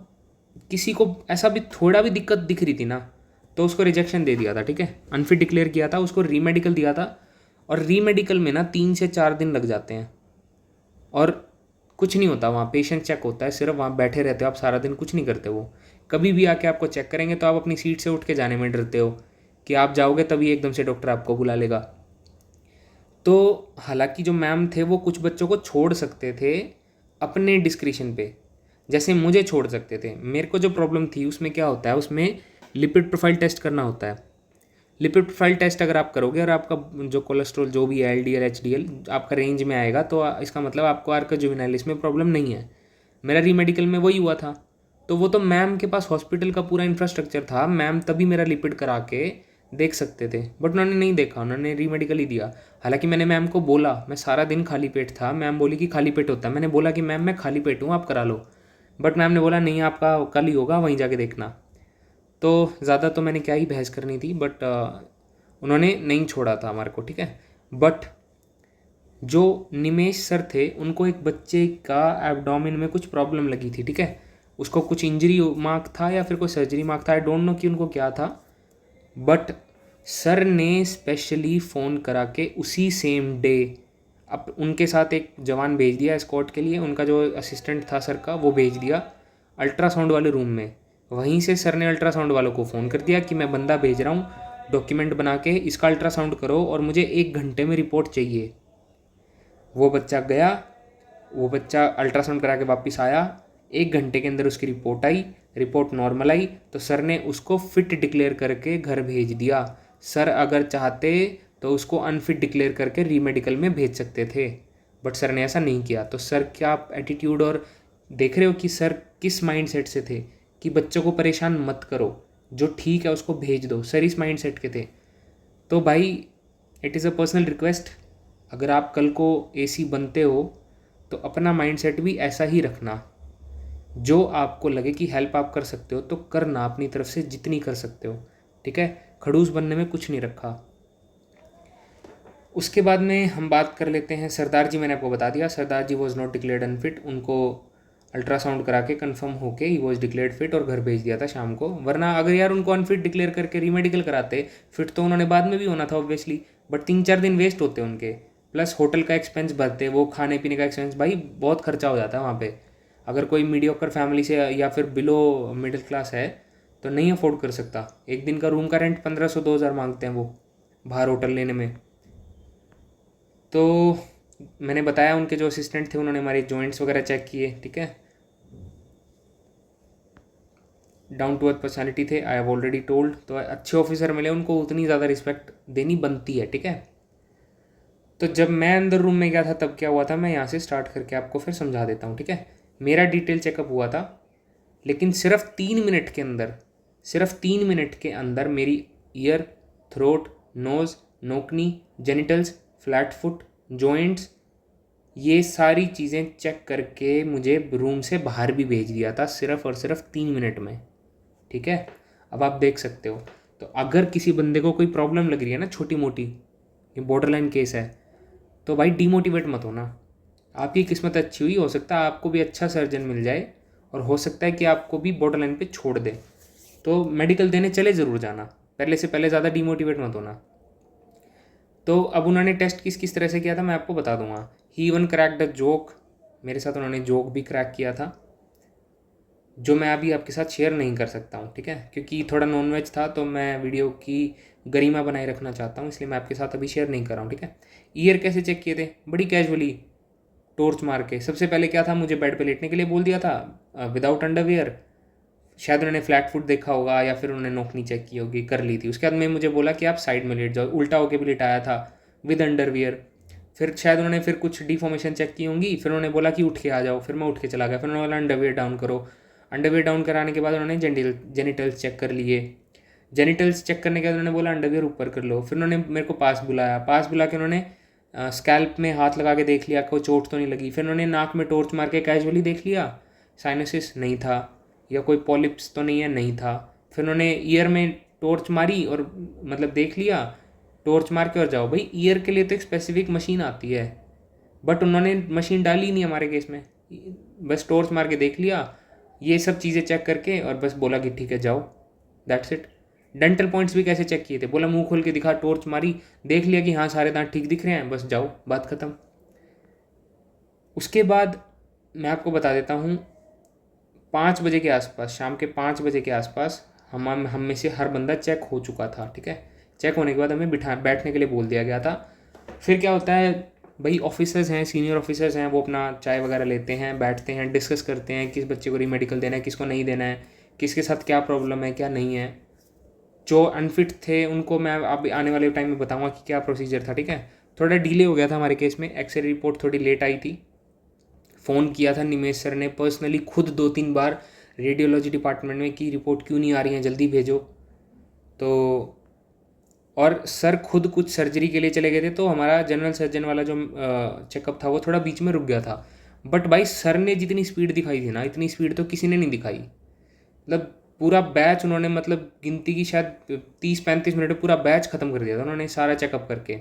किसी को ऐसा भी थोड़ा भी दिक्कत दिख रही थी ना तो उसको रिजेक्शन दे दिया था, ठीक है। अनफिट डिक्लेयर किया था, उसको रीमेडिकल दिया था। और रीमेडिकल में ना 3 से 4 दिन लग जाते हैं और कुछ नहीं होता वहाँ, पेशेंट चेक होता है सिर्फ, वहाँ बैठे रहते हो आप सारा दिन, कुछ नहीं करते वो। कभी भी आके आपको चेक करेंगे तो आप अपनी सीट से उठ के जाने में डरते हो कि आप जाओगे तभी एकदम से डॉक्टर आपको बुला लेगा। तो हालांकि जो मैम थे वो कुछ बच्चों को छोड़ सकते थे अपने डिस्क्रिशन पे, जैसे मुझे छोड़ सकते थे। मेरे को जो प्रॉब्लम थी उसमें क्या होता है, उसमें लिपिड प्रोफाइल टेस्ट करना होता है। लिपिड प्रोफाइल टेस्ट अगर आप करोगे और आपका जो कोलेस्ट्रॉल जो भी है LDL HDL आपका रेंज में आएगा तो इसका मतलब आपको आर्का जुवेनाइलिस में प्रॉब्लम नहीं है। मेरा रीमेडिकल में वही हुआ था। तो वो तो मैम के पास हॉस्पिटल का पूरा इंफ्रास्ट्रक्चर था, मैम तभी मेरा लिपिड करा के देख सकते थे, बट उन्होंने नहीं देखा, उन्होंने रीमेडिकल ही दिया। हालांकि मैंने मैम को बोला, मैं सारा दिन खाली पेट था, मैम बोली कि खाली पेट होता है, मैंने बोला कि मैम मैं खाली पेट हूँ आप करा लो, बट मैम ने बोला नहीं आपका कल ही होगा वहीं जाके देखना। तो ज़्यादा तो मैंने क्या ही बहस करनी थी, बट उन्होंने नहीं छोड़ा था हमारे को, ठीक है। बट जो निमेश सर थे उनको एक बच्चे का एब्डोमेन में कुछ प्रॉब्लम लगी थी, ठीक है। उसको कुछ इंजरी मार्क था या फिर कोई सर्जरी मार्क था, आई डोंट नो कि उनको क्या था। बट सर ने स्पेशली फ़ोन करा के उसी सेम डे अब उनके साथ एक जवान भेज दिया एस्कॉर्ट के लिए, उनका जो असिस्टेंट था सर का वो भेज दिया अल्ट्रासाउंड वाले रूम में। वहीं से सर ने अल्ट्रासाउंड वालों को फ़ोन कर दिया कि मैं बंदा भेज रहा हूँ, डॉक्यूमेंट बना के इसका अल्ट्रासाउंड करो और मुझे 1 घंटे में रिपोर्ट चाहिए। वो बच्चा गया, वो बच्चा अल्ट्रासाउंड करा के वापस आया, 1 घंटे के अंदर उसकी रिपोर्ट आई, रिपोर्ट नॉर्मल आई, तो सर ने उसको फिट डिक्लेयर करके घर भेज दिया। सर अगर चाहते तो उसको अनफिट डिक्लेयर करके रीमेडिकल में भेज सकते थे, बट सर ने ऐसा नहीं किया। तो सर क्या एटीट्यूड, और देख रहे हो कि सर किस माइंडसेट से थे कि बच्चों को परेशान मत करो, जो ठीक है उसको भेज दो, सर इस माइंडसेट के थे। तो भाई it is a personal request, अगर आप कल को AC बनते हो तो अपना माइंडसेट भी ऐसा ही रखना, जो आपको लगे कि हेल्प आप कर सकते हो तो करना अपनी तरफ से जितनी कर सकते हो, ठीक है। खड़ूस बनने में कुछ नहीं रखा। उसके बाद में हम बात कर लेते हैं सरदार जी, मैंने आपको बता दिया सरदार जी वॉज नॉट डिक्लेयर्ड अनफिट, उनको अल्ट्रासाउंड करा के कंफर्म होके ही वॉज डिक्लेयर्ड फिट और घर भेज दिया था शाम को। वरना अगर यार उनको अनफिट डिक्लेयर करके रीमेडिकल कराते, फिट तो उन्होंने बाद में भी होना था ऑब्वियसली, बट 3-4 दिन वेस्ट होते उनके, प्लस होटल का एक्सपेंस भरते, वो खाने पीने का एक्सपेंस, भाई बहुत खर्चा हो जाता है वहाँ पे। अगर कोई मीडियोकर फैमिली से या फिर बिलो मिडिल क्लास है तो नहीं अफोर्ड कर सकता। एक दिन का रूम का रेंट 1500-2000 मांगते हैं वो बाहर होटल लेने में। तो मैंने बताया, उनके जो असिस्टेंट थे उन्होंने हमारे जॉइंट्स वगैरह चेक किए, ठीक है। डाउन टू अर्थ पर्सनैलिटी थे, आई हैव ऑलरेडी टोल्ड। तो अच्छे ऑफिसर मिले, उनको उतनी ज़्यादा रिस्पेक्ट देनी बनती है, ठीक है। तो जब मैं अंदर रूम में गया था तब क्या हुआ था, मैं यहाँ से स्टार्ट करके आपको फिर समझा देता हूँ, ठीक है। मेरा डिटेल चेकअप हुआ था, लेकिन सिर्फ 3 मिनट के अंदर, सिर्फ 3 मिनट के अंदर मेरी ear, throat, nose, knock knee, genitals, flat foot, joints, ये सारी चीज़ें चेक करके मुझे रूम से बाहर भी भेज दिया था, सिर्फ और सिर्फ 3 मिनट में, ठीक है। अब आप देख सकते हो। तो अगर किसी बंदे को कोई प्रॉब्लम लग रही है ना, छोटी मोटी, ये बॉर्डरलाइन केस है, तो भाई डीमोटिवेट मत होना। आपकी किस्मत अच्छी हुई, हो सकता है आपको भी अच्छा सर्जन मिल जाए, और हो सकता है कि आपको भी बॉर्डरलाइन पे छोड़ दे, तो मेडिकल देने चले ज़रूर जाना, पहले से पहले ज़्यादा डीमोटिवेट मत होना। तो अब उन्होंने टेस्ट किस किस तरह से किया था मैं आपको बता दूंगा। ही इवन क्रैक द जोक, मेरे साथ उन्होंने जोक भी क्रैक किया था, जो मैं अभी आपके साथ शेयर नहीं कर सकता हूँ, ठीक है, क्योंकि थोड़ा नॉनवेज था, तो मैं वीडियो की गरिमा बनाए रखना चाहता हूँ, इसलिए मैं आपके साथ अभी शेयर नहीं कर रहा हूँ, ठीक है। ईयर कैसे चेक किए थे, बड़ी कैजुअली टॉर्च मार के। सबसे पहले क्या था, मुझे बेड पे लेटने के लिए बोल दिया था विदाउट अंडरवियर। शायद उन्होंने फ्लैट फुट देखा होगा, या फिर उन्होंने नोकनी चेक की होगी, कर ली थी। उसके बाद में मुझे बोला कि आप साइड में लेट जाओ, उल्टा होके भी लिटाया था विद अंडरवियर। फिर शायद उन्होंने फिर कुछ डिफॉर्मेशन चेक की होंगी, फिर उन्होंने बोला कि उठ के आ जाओ, फिर मैं उठ के चला गया। फिर उन्होंने बोला अंडरवियर डाउन करो। अंडरवियर डाउन कराने के बाद उन्होंने जेनिटल्स चेक कर लिए। जेनिटल्स चेक करने के बाद उन्होंने बोला अंडरवियर ऊपर कर लो। फिर उन्होंने मेरे को पास बुलाया, पास बुला के उन्होंने स्कैल्प में हाथ लगा के देख लिया कोई चोट तो नहीं लगी। फिर उन्होंने नाक में टॉर्च मार के कैजुअली देख लिया, साइनसिस नहीं था, या कोई पॉलिप्स तो नहीं है, नहीं था। फिर उन्होंने ईयर में टॉर्च मारी और मतलब देख लिया, टॉर्च मार के और जाओ। भाई ईयर के लिए तो एक स्पेसिफिक मशीन आती है, बट उन्होंने मशीन डाली नहीं हमारे केस में, बस टॉर्च मार के देख लिया, ये सब चीज़ें चेक करके, और बस बोला कि ठीक है जाओ, दैट्स इट। डेंटल पॉइंट्स भी कैसे चेक किए थे, बोला मुंह खोल के दिखा, टॉर्च मारी, देख लिया कि हाँ सारे दांत ठीक दिख रहे हैं, बस जाओ, बात ख़त्म। उसके बाद मैं आपको बता देता हूँ, 5 बजे के आसपास, शाम के 5 बजे के आसपास हम में से हर बंदा चेक हो चुका था, ठीक है। चेक होने के बाद हमें बैठने के लिए बोल दिया गया था। फिर क्या होता है भाई, ऑफिसर्स हैं, सीनियर ऑफिसर्स हैं, वो अपना चाय वगैरह लेते हैं, बैठते हैं, डिस्कस करते हैं किस बच्चे को रीमेडिकल देना है, किसको नहीं देना है, किसके साथ क्या प्रॉब्लम है क्या नहीं है। जो अनफिट थे उनको मैं अब आने वाले टाइम में बताऊंगा कि क्या प्रोसीजर था, ठीक है। थोड़ा डिले हो गया था हमारे केस में, एक्सरे रिपोर्ट थोड़ी लेट आई थी। फ़ोन किया था निमेश सर ने पर्सनली खुद 2-3 बार रेडियोलॉजी डिपार्टमेंट में कि रिपोर्ट क्यों नहीं आ रही है, जल्दी भेजो। तो और सर खुद कुछ सर्जरी के लिए चले गए थे, तो हमारा जनरल सर्जन वाला जो चेकअप था वो थोड़ा बीच में रुक गया था। बट भाई सर ने जितनी स्पीड दिखाई थी ना, इतनी स्पीड तो किसी ने नहीं दिखाई। मतलब पूरा बैच उन्होंने, मतलब गिनती की शायद 30-35 मिनट में पूरा बैच ख़त्म कर दिया था उन्होंने सारा चेकअप करके।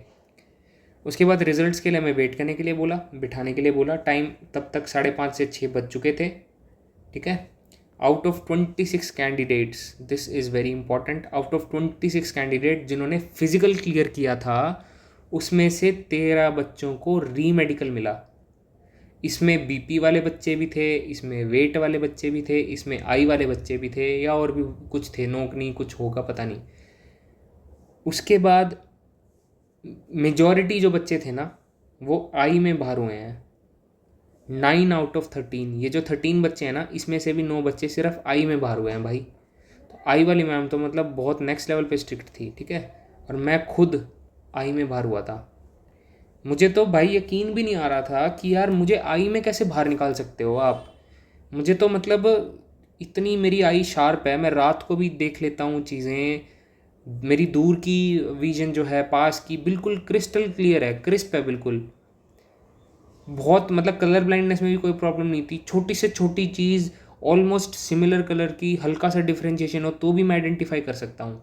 उसके बाद रिजल्ट्स के लिए हमें वेट करने के लिए बोला, बिठाने के लिए बोला। टाइम तब तक 5:30 से 6 बज चुके थे, ठीक है। Out of 26 candidates, this is very important, out of 26 candidate जिन्होंने फिजिकल क्लियर किया था, उसमें से 13 बच्चों को रीमेडिकल मिला। इसमें बीपी वाले बच्चे भी थे, इसमें वेट वाले बच्चे भी थे, इसमें आई वाले बच्चे भी थे, या और भी कुछ थे, नोकनी कुछ होगा पता नहीं। उसके बाद मेजॉरिटी जो बच्चे थे ना वो आई में बाहर हुए हैं। 9 आउट ऑफ 13, ये जो 13 बच्चे हैं ना, इसमें से भी 9 बच्चे सिर्फ आई में बाहर हुए हैं भाई। तो आई वाली मैम तो मतलब बहुत नेक्स्ट लेवल पे स्ट्रिक्ट थी, ठीक है। और मैं खुद आई में बाहर हुआ था। मुझे तो भाई यकीन भी नहीं आ रहा था कि यार मुझे आई में कैसे बाहर निकाल सकते हो आप। मुझे तो मतलब इतनी मेरी आई शार्प है, मैं रात को भी देख लेता हूँ चीज़ें, मेरी दूर की विजन जो है, पास की बिल्कुल क्रिस्टल क्लियर है, क्रिस्प है बिल्कुल। बहुत मतलब कलर ब्लाइंडनेस में भी कोई प्रॉब्लम नहीं थी। छोटी से छोटी चीज़ ऑलमोस्ट सिमिलर कलर की हल्का सा डिफ्रेंशिएशन हो तो भी मैं आइडेंटिफाई कर सकता हूँ,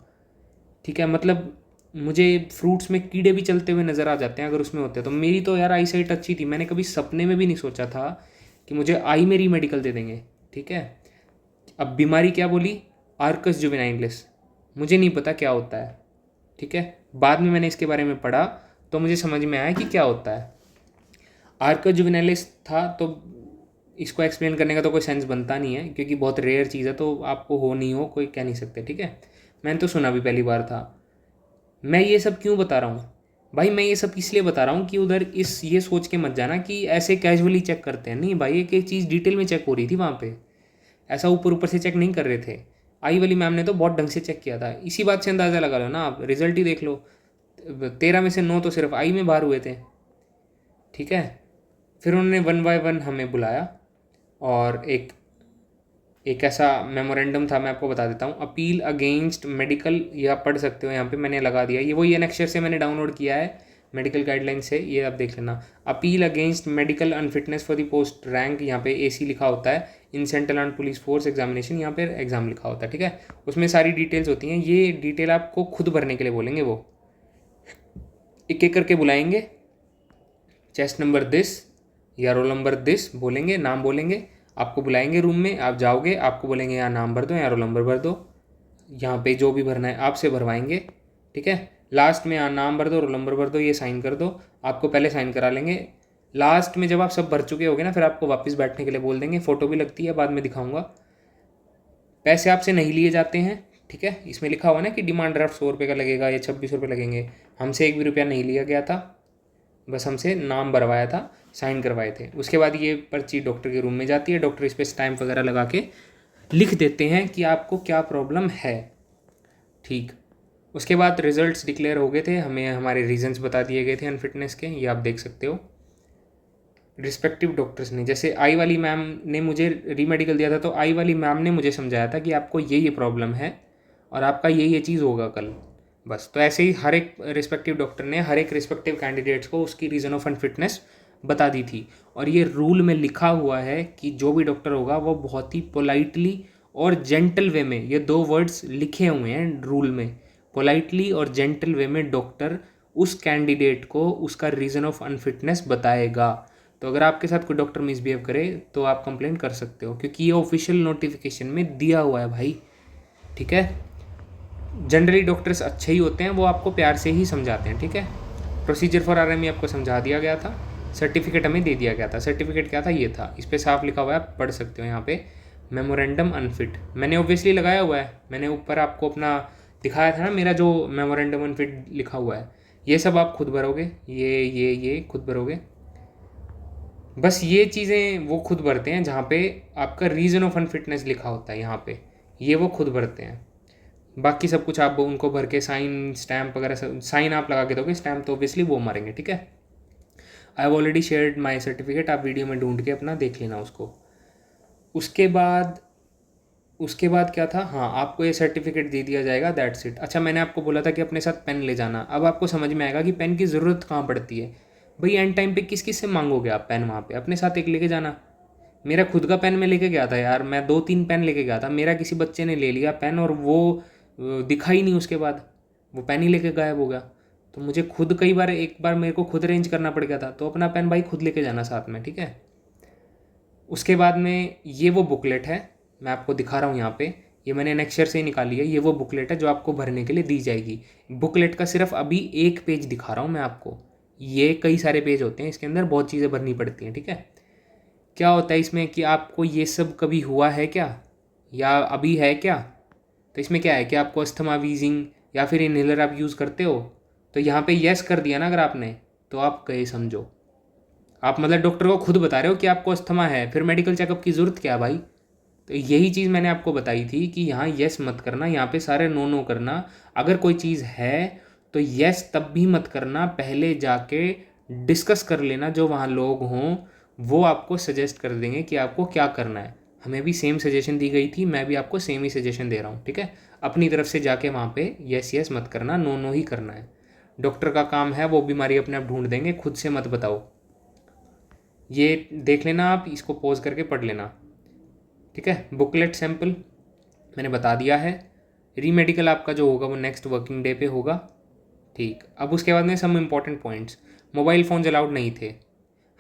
ठीक है। मतलब मुझे फ्रूट्स में कीड़े भी चलते हुए नज़र आ जाते हैं अगर उसमें होते हैं। तो मेरी तो यार आई साइट अच्छी थी, मैंने कभी सपने में भी नहीं सोचा था कि मुझे आई में रीमेडिकल दे देंगे, ठीक है। अब बीमारी क्या बोली, आर्कस जुवेनाइलिस, मुझे नहीं पता क्या होता है, ठीक है। बाद में मैंने इसके बारे में पढ़ा तो मुझे समझ में आया कि क्या होता है। आर्कस जुवेनाइलिस था, तो इसको एक्सप्लेन करने का तो कोई सेंस बनता नहीं है, क्योंकि बहुत रेयर चीज़ है, तो आपको हो नहीं हो कोई कह नहीं सकते, ठीक है। मैंने तो सुना भी पहली बार था। मैं ये सब क्यों बता रहा हूँ भाई, मैं ये सब इसलिए बता रहा हूँ कि उधर इस ये सोच के मत जाना कि ऐसे कैजुअली चेक करते हैं, नहीं भाई, एक एक चीज़ डिटेल में चेक हो रही थी वहाँ पे, ऐसा ऊपर ऊपर से चेक नहीं कर रहे थे। आई वाली मैम ने तो बहुत ढंग से चेक किया था। इसी बात से अंदाज़ा लगा लो ना, आप रिजल्ट ही देख लो, 13 में से 9 तो सिर्फ आई में बाहर हुए थे, ठीक है। फिर उन्होंने 1 बाय 1 हमें बुलाया, और एक एक ऐसा मेमोरेंडम था, मैं आपको बता देता हूँ, अपील अगेंस्ट मेडिकल, ये आप पढ़ सकते हो, यहाँ पे मैंने लगा दिया, ये वही एनेक्सचर से मैंने डाउनलोड किया है, मेडिकल गाइडलाइन से, ये आप देख लेना। Appeal against medical unfitness for the post rank, यहाँ पे AC लिखा होता है, in central and police force examination, यहाँ पे एग्जाम लिखा होता है, ठीक है। उसमें सारी डिटेल्स होती हैं, ये डिटेल आपको खुद भरने के लिए बोलेंगे, वो एक एक करके बुलाएंगे, चेस्ट नंबर दिस या रोल नंबर दिस बोलेंगे, नाम बोलेंगे, आपको बुलाएंगे रूम में, आप जाओगे, आपको बोलेंगे यहाँ नाम भर दो, यहाँ रोल नंबर भर दो, यहाँ पे जो भी भरना है आपसे भरवाएंगे, ठीक है। लास्ट में यहाँ नाम भर दो, रोल नंबर भर दो, ये साइन कर दो, आपको पहले साइन करा लेंगे। लास्ट में जब आप सब भर चुके होगे ना, फिर आपको वापस बैठने के लिए बोल देंगे, फ़ोटो भी लगती है, बाद में दिखाऊंगा। पैसे आपसे नहीं लिए जाते हैं, ठीक है। इसमें लिखा हुआ ना कि डिमांड ड्राफ्ट 100 रुपये का लगेगा या 26 रुपये लगेंगे, हमसे 1 भी रुपया नहीं लिया गया था, बस हमसे नाम भरवाया था, साइन करवाए थे। उसके बाद ये पर्ची डॉक्टर के रूम में जाती है, डॉक्टर इस पर स्टैम्प वगैरह लगा के लिख देते हैं कि आपको क्या प्रॉब्लम है, ठीक। उसके बाद रिजल्ट्स डिक्लेयर हो गए थे, हमें हमारे रीजंस बता दिए गए थे अनफिटनेस के, ये आप देख सकते हो रिस्पेक्टिव डॉक्टर्स ने। जैसे आई वाली मैम ने मुझे रीमेडिकल दिया था, तो आई वाली मैम ने मुझे समझाया था कि आपको ये प्रॉब्लम है और आपका ये चीज़ होगा कल, बस। तो ऐसे ही हर एक रिस्पेक्टिव डॉक्टर ने हर एक रिस्पेक्टिव कैंडिडेट्स को उसकी रीज़न ऑफ अनफिटनेस बता दी थी। और ये रूल में लिखा हुआ है कि जो भी डॉक्टर होगा वो बहुत ही पोलाइटली और जेंटल वे में, ये 2 वर्ड्स लिखे हुए हैं रूल में, पोलाइटली और जेंटल वे में डॉक्टर उस कैंडिडेट को उसका रीज़न ऑफ अनफिटनेस बताएगा। तो अगर आपके साथ कोई डॉक्टर मिसबिहेव करे तो आप कंप्लेंट कर सकते हो, क्योंकि ये ऑफिशियल नोटिफिकेशन में दिया हुआ है भाई, ठीक है। जनरली डॉक्टर्स अच्छे ही होते हैं, वो आपको प्यार से ही समझाते हैं, ठीक है। प्रोसीजर फॉर RME आपको समझा दिया गया था, सर्टिफिकेट हमें दे दिया गया था। सर्टिफिकेट क्या था, ये था, इस पर साफ लिखा हुआ है, आप पढ़ सकते हो यहाँ पे, मेमोरेंडम अनफिट। मैंने ऑब्वियसली लगाया हुआ है, मैंने ऊपर आपको अपना दिखाया था ना, मेरा जो मेमोरेंडम अनफिट लिखा हुआ है, ये सब आप खुद भरोगे, ये खुद भरोगे। बस ये चीज़ें वो खुद भरते हैं जहाँ पे आपका रीज़न ऑफ अनफिटनेस लिखा होता है, यहाँ पे ये वो खुद भरते हैं। बाकी सब कुछ आप उनको भर के साइन स्टैम्प वगैरह सब, साइन आप लगा के दोगे, स्टैम्प तो ऑब्वियसली वो मारेंगे, ठीक है। I have already shared my certificate, आप वीडियो में ढूंढ के अपना देख लेना उसको। उसके बाद क्या था, हाँ, आपको ये सर्टिफिकेट दे दिया जाएगा, दैट्स इट। अच्छा, मैंने आपको बोला था कि अपने साथ पेन ले जाना, अब आपको समझ में आएगा कि पेन की ज़रूरत कहाँ पड़ती है भाई। एंड टाइम पे किस किस से मांगोगे आप पेन, वहाँ पे अपने साथ एक लेके जाना। मेरा खुद का पेन मैं लेके गया था यार, मैं 2-3 पेन लेके गया था, मेरा किसी बच्चे ने ले लिया पेन और वो दिखा ही नहीं, उसके बाद वो पेन ही लेके गायब हो गया। तो मुझे खुद कई बार, एक बार मेरे को खुद अरेंज करना पड़ गया था, तो अपना पेन भाई खुद लेके जाना साथ में, ठीक है। उसके बाद में ये वो बुकलेट है, मैं आपको दिखा रहा हूँ यहाँ पे, ये मैंने नेक्स्चर से ही निकाली है, ये वो बुकलेट है जो आपको भरने के लिए दी जाएगी। बुकलेट का सिर्फ अभी एक पेज दिखा रहा हूँ मैं आपको, ये कई सारे पेज होते हैं, इसके अंदर बहुत चीज़ें भरनी पड़ती हैं, ठीक है। क्या होता है इसमें कि आपको ये सब कभी हुआ है क्या, या अभी है क्या। तो इसमें क्या है कि आपको अस्थमा, वीजिंग या फिर इनहेलर आप यूज़ करते हो, तो यहाँ पे यस कर दिया ना अगर आपने, तो आप गए समझो। आप मतलब डॉक्टर को खुद बता रहे हो कि आपको अस्थमा है, फिर मेडिकल चेकअप की ज़रूरत क्या है भाई। तो यही चीज़ मैंने आपको बताई थी कि यहाँ यस मत करना, यहाँ पे सारे नो नो करना। अगर कोई चीज़ है तो यस तब भी मत करना, पहले जाके डिस्कस कर लेना, जो वहाँ लोग हों वो आपको सजेस्ट कर देंगे कि आपको क्या करना है। हमें भी सेम सजेशन दी गई थी, मैं भी आपको सेम ही सजेशन दे रहा हूँ, ठीक है। अपनी तरफ से जाके वहाँ पे यस यस मत करना, नो नो ही करना है। डॉक्टर का काम है, वो बीमारी अपने आप ढूंढ देंगे, खुद से मत बताओ। ये देख लेना आप, इसको पॉज करके पढ़ लेना, ठीक है। बुकलेट सैम्पल मैंने बता दिया है। रीमेडिकल आपका जो होगा वो नेक्स्ट वर्किंग डे पे होगा, ठीक। अब उसके बाद में some important points, mobile phones allowed नहीं थे।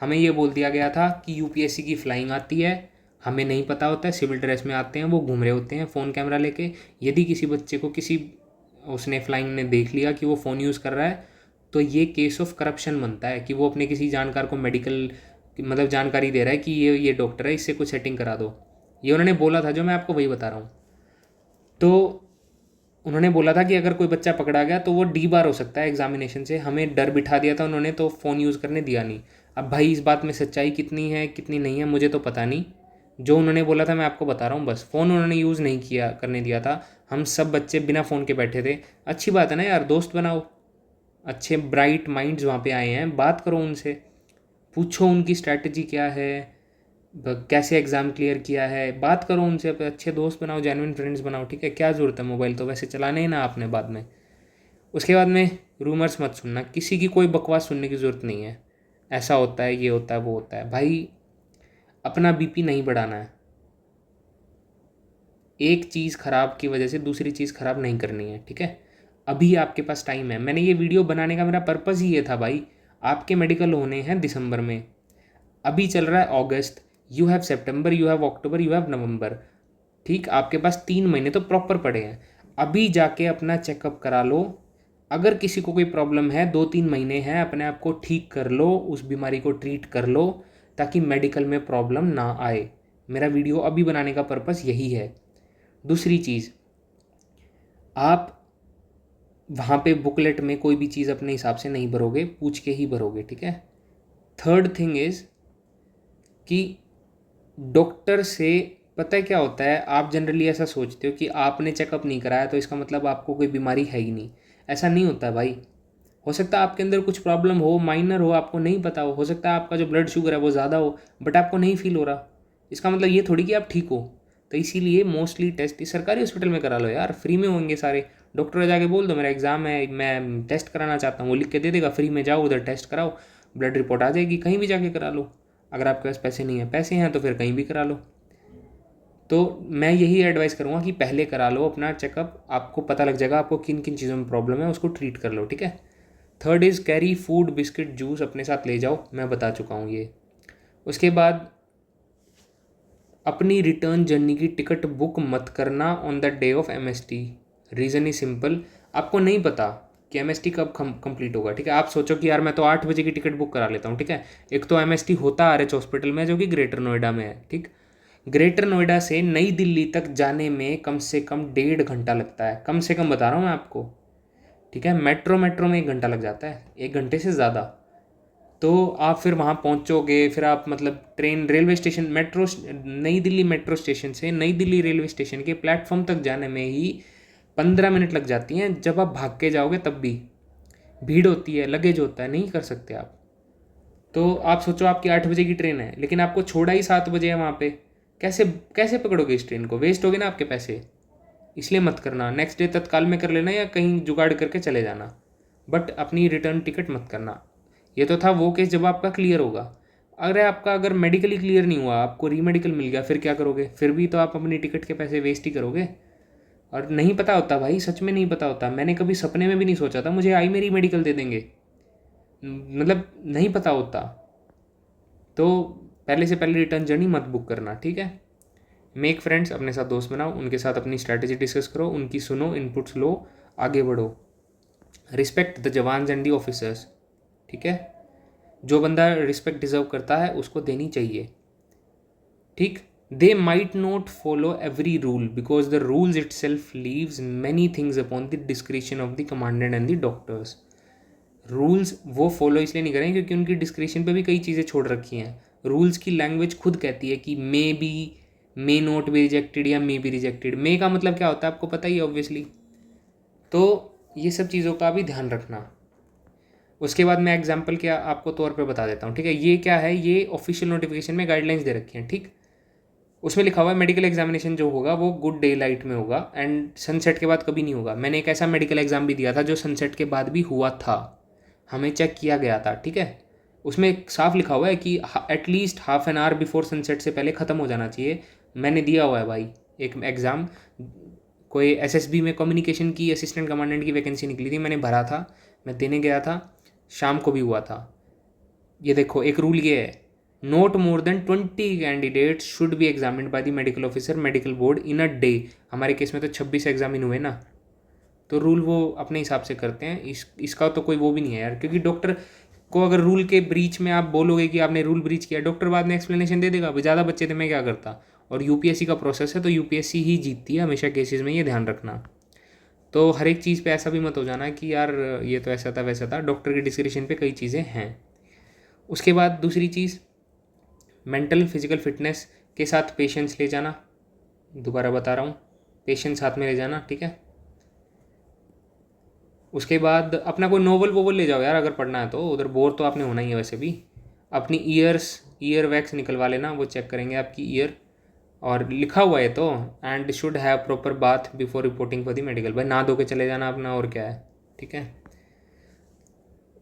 हमें ये बोल दिया गया था कि UPSC की फ़्लाइंग आती है, हमें नहीं पता होता है, सिविल ड्रेस में आते हैं, वो घूम रहे होते हैं फ़ोन कैमरा लेके। यदि किसी बच्चे को उसने फ़्लाइंग ने देख लिया कि वो फ़ोन यूज़ कर रहा है, तो ये केस ऑफ करप्शन बनता है कि वो अपने किसी जानकार को मेडिकल मतलब जानकारी दे रहा है कि ये डॉक्टर है, इससे कुछ सेटिंग करा दो। ये उन्होंने बोला था, जो मैं आपको वही बता रहा हूँ। तो उन्होंने बोला था कि अगर कोई बच्चा पकड़ा गया तो वो डी बार हो सकता है एग्जामिनेशन से। हमें डर बिठा दिया था उन्होंने, तो फ़ोन यूज़ करने दिया नहीं। अब भाई इस बात में सच्चाई कितनी है कितनी नहीं है मुझे तो पता नहीं। जो उन्होंने बोला था मैं आपको बता रहा हूँ बस। फ़ोन उन्होंने यूज़ नहीं किया करने दिया था। हम सब बच्चे बिना फ़ोन के बैठे थे। अच्छी बात है ना यार, दोस्त बनाओ। अच्छे ब्राइट माइंड्स वहाँ पे आए हैं, बात करो उनसे, पूछो उनकी स्ट्रैटेजी क्या है, कैसे एग्ज़ाम क्लियर किया है, बात करो उनसे, अपने अच्छे दोस्त बनाओ, जेन्युइन फ्रेंड्स बनाओ। ठीक है, क्या ज़रूरत है, मोबाइल तो वैसे चलाना ही ना आपने बाद में। उसके बाद में रूमर्स मत सुनना, किसी की कोई बकवास सुनने की ज़रूरत नहीं है। ऐसा होता है, ये होता है, वो होता है। भाई अपना बीपी नहीं बढ़ाना है। एक चीज़ ख़राब की वजह से दूसरी चीज़ ख़राब नहीं करनी है। ठीक है, अभी आपके पास टाइम है। मैंने ये वीडियो बनाने का मेरा पर्पज़ ही ये था भाई। आपके मेडिकल होने हैं दिसंबर में, अभी चल रहा है अगस्त, you have September, you have October, you have November. ठीक, आपके पास 3 महीने तो प्रॉपर पड़े हैं। अभी जाके अपना चेकअप करा लो। अगर किसी को कोई प्रॉब्लम है, 2-3 महीने हैं, अपने आप को ठीक कर लो, उस बीमारी को ट्रीट कर लो, ताकि मेडिकल में प्रॉब्लम ना आए। मेरा वीडियो अभी बनाने का पर्पस यही है। दूसरी चीज़, आप वहाँ पे बुकलेट में कोई भी चीज़ अपने हिसाब से नहीं भरोगे, पूछ के ही भरोगे। ठीक है। थर्ड थिंग इज़ कि डॉक्टर से, पता है क्या होता है, आप जनरली ऐसा सोचते हो कि आपने चेकअप नहीं कराया तो इसका मतलब आपको कोई बीमारी है ही नहीं। ऐसा नहीं होता भाई। हो सकता है आपके अंदर कुछ प्रॉब्लम हो, माइनर हो, आपको नहीं पता हो सकता है आपका जो ब्लड शुगर है वो ज़्यादा हो, बट आपको नहीं फील हो रहा। इसका मतलब ये थोड़ी कि आप ठीक हो। तो इसीलिए मोस्टली टेस्ट इस सरकारी हॉस्पिटल में करा लो यार, फ्री में होंगे सारे। डॉक्टर जाके बोल दो मेरा एग्ज़ाम है, मैं टेस्ट कराना चाहता हूँ, वो लिख के दे देगा, फ्री में जाओ उधर टेस्ट कराओ, ब्लड रिपोर्ट आ जाएगी, कहीं भी जाके करा लो। अगर आपके पास पैसे नहीं है, पैसे हैं तो फिर कहीं भी करा लो। तो मैं यही एडवाइस करूँगा कि पहले करा लो अपना चेकअप, आपको पता लग जाएगा आपको किन किन चीज़ों में प्रॉब्लम है, उसको ट्रीट कर लो। ठीक है। Third is carry food, biscuit, juice अपने साथ ले जाओ, मैं बता चुका हूँ ये। उसके बाद अपनी रिटर्न जर्नी की टिकट बुक मत करना on the day of MST. Reason is simple, आपको नहीं पता कि एमएसटी कब कंप्लीट होगा। ठीक है, आप सोचो कि यार मैं तो 8 बजे की टिकट बुक करा लेता हूँ। ठीक है, एक तो एमएसटी होता आरएच हॉस्पिटल में जो कि ग्रेटर नोएडा में है। ठीक, ग्रेटर नोएडा से नई दिल्ली तक जाने में कम से कम 1.5 घंटा लगता है, कम से कम बता रहा हूँ मैं आपको। ठीक है, मेट्रो में 1 घंटा लग जाता है, 1 घंटे से ज़्यादा। तो आप फिर वहाँ पहुँचोगे, फिर आप मतलब ट्रेन, रेलवे स्टेशन, मेट्रो, नई दिल्ली मेट्रो स्टेशन से नई दिल्ली रेलवे स्टेशन के प्लेटफॉर्म तक जाने में ही 15 मिनट लग जाती हैं। जब आप भाग के जाओगे तब भी भीड़ होती है, लगेज होता है, नहीं कर सकते आप। तो आप सोचो आपकी 8 बजे की ट्रेन है, लेकिन आपको छोड़ा ही 7 बजे है वहाँ पे, कैसे कैसे पकड़ोगे इस ट्रेन को, वेस्ट हो गए ना आपके पैसे। इसलिए मत करना, नेक्स्ट डे तत्काल में कर लेना या कहीं जुगाड़ करके चले जाना, बट अपनी रिटर्न टिकट मत करना। ये तो था वो केस जब आपका क्लियर होगा। अगर मेडिकली क्लियर नहीं हुआ, आपको रीमेडिकल मिल गया, फिर क्या करोगे? फिर भी तो आप अपनी टिकट के पैसे वेस्ट ही करोगे। और नहीं पता होता भाई, सच में नहीं पता होता। मैंने कभी सपने में भी नहीं सोचा था मुझे आई में रीमेडिकल दे देंगे, मतलब नहीं पता होता। तो पहले से पहले रिटर्न जर्नी मत बुक करना। ठीक है, मेक फ्रेंड्स, अपने साथ दोस्त बनाओ, उनके साथ अपनी स्ट्रैटेजी डिस्कस करो, उनकी सुनो, इनपुट्स लो, आगे बढ़ो। Respect the jawans and the officers. ठीक है, जो बंदा रिस्पेक्ट डिजर्व करता है उसको देनी चाहिए। ठीक, they might not follow every rule because the rules it self leaves many things upon the discretion of the commandant and the doctors. Rules वो फॉलो इसलिए नहीं करेंगे क्योंकि उनकी डिस्क्रिप्शन पे भी कई चीज़ें छोड़ रखी हैं। रूल्स की लैंग्वेज खुद कहती है कि may be, may not be rejected या मे बी रिजेक्टेड। मे का मतलब क्या होता है आपको पता ही है ऑब्वियसली। तो ये सब चीज़ों का भी ध्यान रखना। उसके बाद मैं एग्जाम्पल क्या आपको तौर पे बता देता हूँ। ठीक है, ये क्या है, ये ऑफिशियल नोटिफिकेशन में गाइडलाइंस दे रखी हैं। ठीक, उसमें लिखा हुआ है मेडिकल एग्जामिनेशन जो होगा वो गुड डे लाइट में होगा एंड सनसेट के बाद कभी नहीं होगा। मैंने एक ऐसा मेडिकल एग्जाम भी दिया था जो सनसेट के बाद भी हुआ था, हमें चेक किया गया था। ठीक है, उसमें साफ लिखा हुआ है कि at least half an hour before sunset से पहले ख़त्म हो जाना चाहिए। मैंने दिया हुआ है भाई एक एग्ज़ाम, कोई एसएसबी में कम्युनिकेशन की असिस्टेंट कमांडेंट की वैकेंसी निकली थी, मैंने भरा था, मैं देने गया था, शाम को भी हुआ था। ये देखो, एक रूल ये है, note more than 20 candidates should be examined by the medical officer medical board in a day. हमारे केस में तो 26 एग्जामिन हुए ना, तो रूल वो अपने हिसाब से करते हैं। इसका तो कोई वो भी नहीं है यार, क्योंकि डॉक्टर आपको अगर रूल के ब्रीच में आप बोलोगे कि आपने रूल ब्रीच किया, डॉक्टर बाद में एक्सप्लेनेशन दे देगा, ज़्यादा बच्चे थे मैं क्या करता। और यूपीएससी का प्रोसेस है तो यूपीएससी ही जीतती है हमेशा केसेस में, ये ध्यान रखना। तो हर एक चीज़ पे ऐसा भी मत हो जाना कि यार ये तो ऐसा था वैसा था, डॉक्टर के डिस्क्रिप्शन पे कई चीज़ें हैं। उसके बाद दूसरी चीज़, मेंटल फिजिकल फिटनेस के साथ पेशेंस ले जाना। दोबारा बता रहा हूँ, पेशेंस साथ में ले जाना, ठीक है। उसके बाद अपना कोई नोवेल वोवल ले जाओ यार, अगर पढ़ना है तो। उधर बोर तो आपने होना ही है वैसे भी। अपनी ईयर वैक्स निकलवा लेना, वो चेक करेंगे आपकी ईयर। और लिखा हुआ है तो, and should have proper bath before reporting for the medical. भाई नहा धो के चले जाना अपना, और क्या है, ठीक है।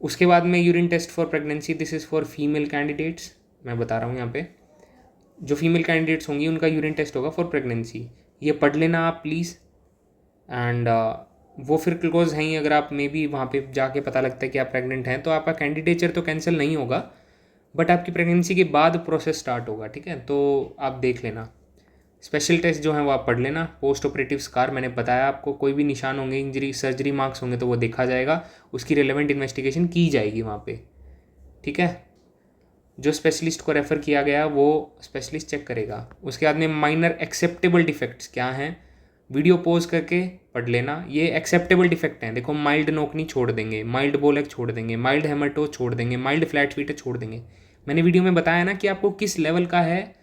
उसके बाद में urine test for pregnancy, this is for female candidates. मैं बता रहा हूँ यहाँ पे, जो फीमेल कैंडिडेट्स होंगी उनका यूरिन टेस्ट होगा फॉर प्रेगनेंसी। ये पढ़ लेना आप प्लीज़। एंड वो फिर क्लोज हैं ही, अगर आप मे बी वहाँ पे जाके पता लगता है कि आप प्रेग्नेंट हैं तो आपका कैंडिडेचर तो कैंसिल नहीं होगा, बट आपकी प्रेगनेंसी के बाद प्रोसेस स्टार्ट होगा, ठीक है। तो आप देख लेना। स्पेशल टेस्ट जो है वो आप पढ़ लेना। पोस्ट ऑपरेटिव स्कार मैंने बताया आपको, कोई भी निशान होंगे, इंजरी सर्जरी मार्क्स होंगे तो वो देखा जाएगा, उसकी रिलेवेंट इन्वेस्टिगेशन की जाएगी वहाँ पे, ठीक है। जो स्पेशलिस्ट को रेफ़र किया गया वो स्पेशलिस्ट चेक करेगा। उसके बाद में माइनर एक्सेप्टेबल डिफेक्ट्स क्या हैं, वीडियो पॉज करके पढ़ लेना। ये एक्सेप्टेबल डिफेक्ट हैं, देखो माइल्ड नोकनी छोड़ देंगे, माइल्ड बोलेक छोड़ देंगे, माइल्ड हेमाटो छोड़ देंगे, माइल्ड फ्लैट फीट छोड़ देंगे। मैंने वीडियो में बताया ना कि आपको किस लेवल का है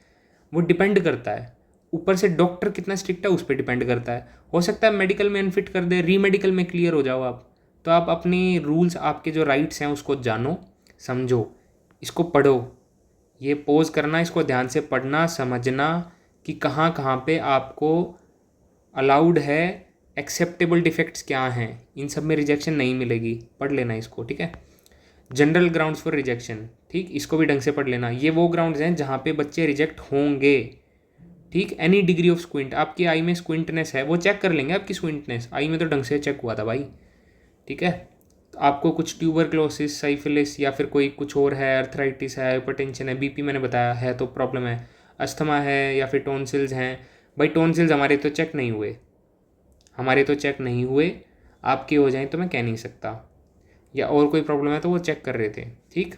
वो डिपेंड करता है, ऊपर से डॉक्टर कितना स्ट्रिक्ट है उस पर डिपेंड करता है। हो सकता है मेडिकल में अनफिट कर दे, री मेडिकल में क्लियर हो जाओ आप। तो आप अपने रूल्स, आपके जो राइट्स हैं उसको जानो, समझो, इसको पढ़ो। ये पोज करना, इसको ध्यान से पढ़ना, समझना कि कहाँ कहाँ पे आपको अलाउड है, एक्सेप्टेबल डिफेक्ट्स क्या हैं, इन सब में रिजेक्शन नहीं मिलेगी। पढ़ लेना इसको, ठीक है। जनरल ग्राउंड्स फॉर रिजेक्शन, ठीक, इसको भी ढंग से पढ़ लेना। ये वो ग्राउंड्स हैं जहाँ पे बच्चे रिजेक्ट होंगे, ठीक। एनी डिग्री ऑफ स्क्विंट, आपकी आई में स्क्विंटनेस है वो चेक कर लेंगे, आपकी स्क्विंटनेस आई में तो ढंग से चेक हुआ था भाई, ठीक है। तो आपको कुछ ट्यूबरक्लोसिस, साइफिलिस या फिर कोई कुछ और है, अर्थराइटिस है, हाइपरटेंशन है, बीपी मैंने बताया है तो प्रॉब्लम है, अस्थमा है या फिर टॉन्सिल्स हैं। भाई टॉन्सिल्स हमारे तो चेक नहीं हुए, आपके हो जाएं तो मैं कह नहीं सकता, या और कोई प्रॉब्लम है तो वो चेक कर रहे थे, ठीक।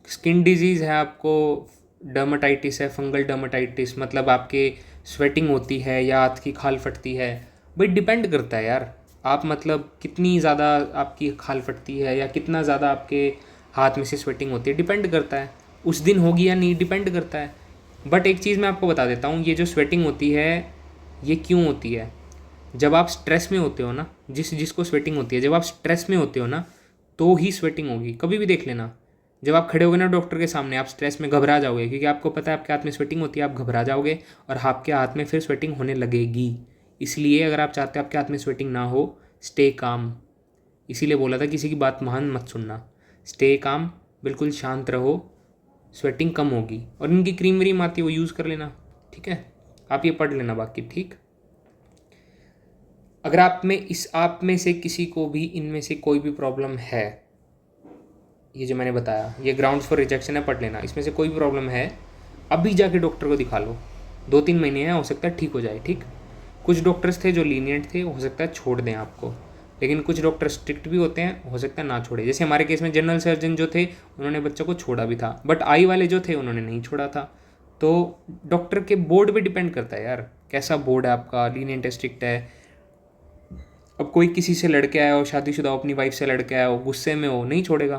स्किन डिजीज़ है आपको, डर्माटाइटिस है, फंगल डर्माटाइटिस, मतलब आपके स्वेटिंग होती है या हाथ की खाल फटती है। भाई डिपेंड करता है यार, आप मतलब कितनी ज़्यादा आपकी खाल फटती है या कितना ज़्यादा आपके हाथ में से स्वेटिंग होती है, डिपेंड करता है। उस दिन होगी या नहीं, डिपेंड करता है। बट एक चीज़ मैं आपको बता देता हूँ, ये जो स्वेटिंग होती है ये क्यों होती है, जब आप स्ट्रेस में होते हो ना, जिसको स्वेटिंग होती है, जब आप स्ट्रेस में होते हो ना तो ही स्वेटिंग होगी। कभी भी देख लेना, जब आप खड़े होगे ना डॉक्टर के सामने, आप स्ट्रेस में घबरा जाओगे, क्योंकि आपको पता है आपके हाथ में स्वेटिंग होती है, आप घबरा जाओगे और आपके हाथ में फिर स्वेटिंग होने लगेगी। इसलिए अगर आप चाहते हो आपके हाथ में स्वेटिंग ना हो, स्टे काम। इसीलिए बोला था किसी की बात महान मत सुनना, स्टे काम, बिल्कुल शांत रहो, स्वेटिंग कम होगी। और इनकी क्रीम व्रीम आती है वो यूज़ कर लेना, ठीक है। आप ये पढ़ लेना बाकी, ठीक। अगर आप में से किसी को भी इनमें से कोई भी प्रॉब्लम है, ये जो मैंने बताया ये ग्राउंड्स फॉर रिजेक्शन है, पढ़ लेना। इसमें से कोई भी प्रॉब्लम है अभी जाके डॉक्टर को दिखा लो, 2-3 महीने हैं, हो सकता है ठीक हो जाए, ठीक। कुछ डॉक्टर्स थे जो लीनियंट थे, हो सकता है छोड़ दें आपको, लेकिन कुछ डॉक्टर स्ट्रिक्ट भी होते हैं, हो सकता है ना छोड़े। जैसे हमारे केस में जनरल सर्जन जो थे उन्होंने बच्चों को छोड़ा भी था, बट आई वाले जो थे उन्होंने नहीं छोड़ा था। तो डॉक्टर के बोर्ड पे डिपेंड करता है यार, कैसा बोर्ड है आपका, लीनियंट है, स्ट्रिक्ट है। अब कोई किसी से लड़के आया हो, शादीशुदा हो, अपनी वाइफ से लड़के आया हो, गुस्से में हो, नहीं छोड़ेगा,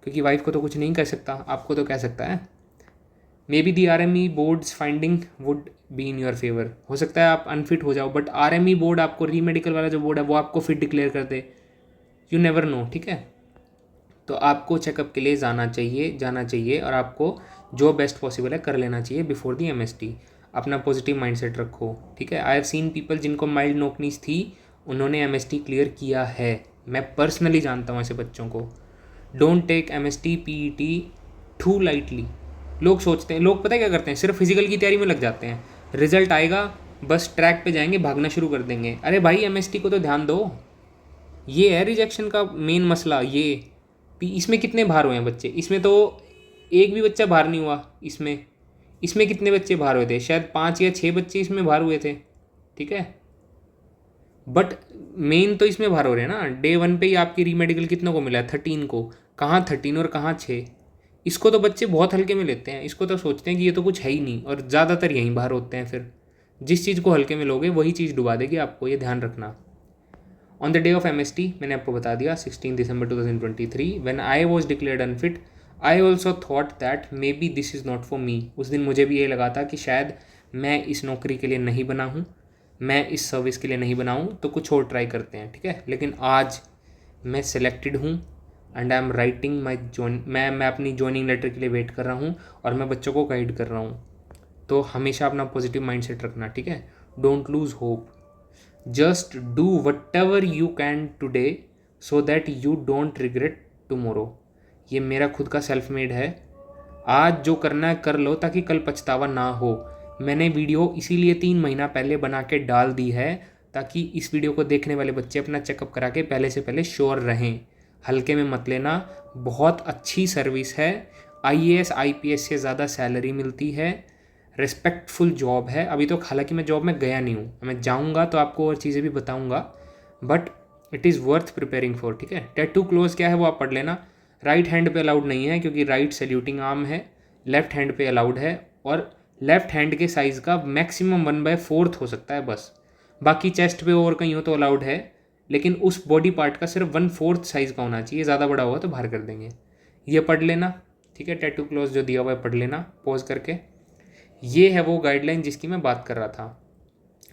क्योंकि वाइफ को तो कुछ नहीं कह सकता, आपको तो कह सकता है। May be the RME boards finding would be in your favour, हो सकता है आप अनफिट हो जाओ, बट RME बोर्ड आपको, री मेडिकल वाला जो बोर्ड है वो आपको फिट डिक्लेयर कर दे, यू नेवर नो, ठीक है। तो आपको चेकअप के लिए जाना चाहिए और आपको जो बेस्ट पॉसिबल है कर लेना चाहिए बिफोर दी MST। अपना पॉजिटिव माइंडसेट रखो, ठीक है। आई हैव सीन पीपल जिनको माइल्ड नोकनीस थी, उन्होंने MST क्लियर किया है, मैं पर्सनली जानता हूँ ऐसे बच्चों को। Don't take MST PET too lightly. लोग सोचते हैं, लोग पता है क्या करते हैं, सिर्फ फिजिकल की तैयारी में लग जाते हैं, रिजल्ट आएगा बस ट्रैक पे जाएंगे, भागना शुरू कर देंगे। अरे भाई MST को तो ध्यान दो, ये है रिजेक्शन का मेन मसला। ये इसमें कितने बाहर हुए हैं बच्चे, इसमें तो एक भी बच्चा बाहर नहीं हुआ। इसमें कितने बच्चे बाहर हुए थे, शायद 5 या 6 बच्चे इसमें बाहर हुए थे, ठीक है। बट मेन तो इसमें बाहर हो रहे हैं ना। डे 1 पे ही आपकी रीमेडिकल कितनों को मिला है, 13 को। कहाँ 13 और कहाँ 6। इसको तो बच्चे बहुत हल्के में लेते हैं, इसको तो सोचते हैं कि ये तो कुछ है ही नहीं, और ज़्यादातर यहीं बाहर होते हैं। फिर जिस चीज़ को हल्के में लोगे वही चीज़ डुबा देगी आपको, ये ध्यान रखना। On the day of MST मैंने आपको बता दिया 16 दिसंबर 2023 when I was declared unfit I also thought that may be this is not for me. उस दिन मुझे भी ये लगा था कि शायद मैं इस नौकरी के लिए नहीं बना हूँ, मैं इस सर्विस के लिए नहीं बना हूँ, तो कुछ और ट्राई करते हैं, ठीक है। लेकिन आज मैं सिलेक्टेड हूँ and I am writing my मैं अपनी ज्वाइनिंग लेटर के लिए वेट कर रहा हूँ और मैं बच्चों को गाइड कर रहा हूँ। तो हमेशा अपना पॉजिटिव माइंडसेट रखना, ठीक है। Don't lose hope, just do what ever you can today so that you don't regret tomorrow. ये मेरा खुद का सेल्फ मेड है। आज जो करना है कर लो ताकि कल पछतावा ना हो। मैंने वीडियो इसीलिए 3 महीना पहले बना के डाल दी है ताकि इस वीडियो को देखने वाले बच्चे अपना चेकअप करा के पहले से पहले श्योर रहें। हल्के में मत लेना, बहुत अच्छी सर्विस है। IAS IPS से ज़्यादा सैलरी मिलती है, रिस्पेक्टफुल जॉब है। अभी तो हालांकि मैं जॉब में गया नहीं हूँ, मैं जाऊँगा तो आपको और चीज़ें भी बताऊँगा, but it is worth preparing for, ठीक है। टैटू क्लोज क्या है वो आप पढ़ लेना। राइट हैंड पे अलाउड नहीं है क्योंकि राइट सैल्यूटिंग आर्म है, लेफ्ट हैंड पे अलाउड है, और लेफ्ट हैंड के साइज़ का मैक्सिमम 1/4 हो सकता है बस। बाकी चेस्ट पे और कहीं हो तो अलाउड है, लेकिन उस बॉडी पार्ट का सिर्फ 1/4 साइज़ का होना चाहिए, ज़्यादा बड़ा हुआ तो बाहर कर देंगे। ये पढ़ लेना, ठीक है। टैटू क्लोज जो दिया हुआ है पढ़ लेना पॉज करके। ये है वो गाइडलाइन जिसकी मैं बात कर रहा था,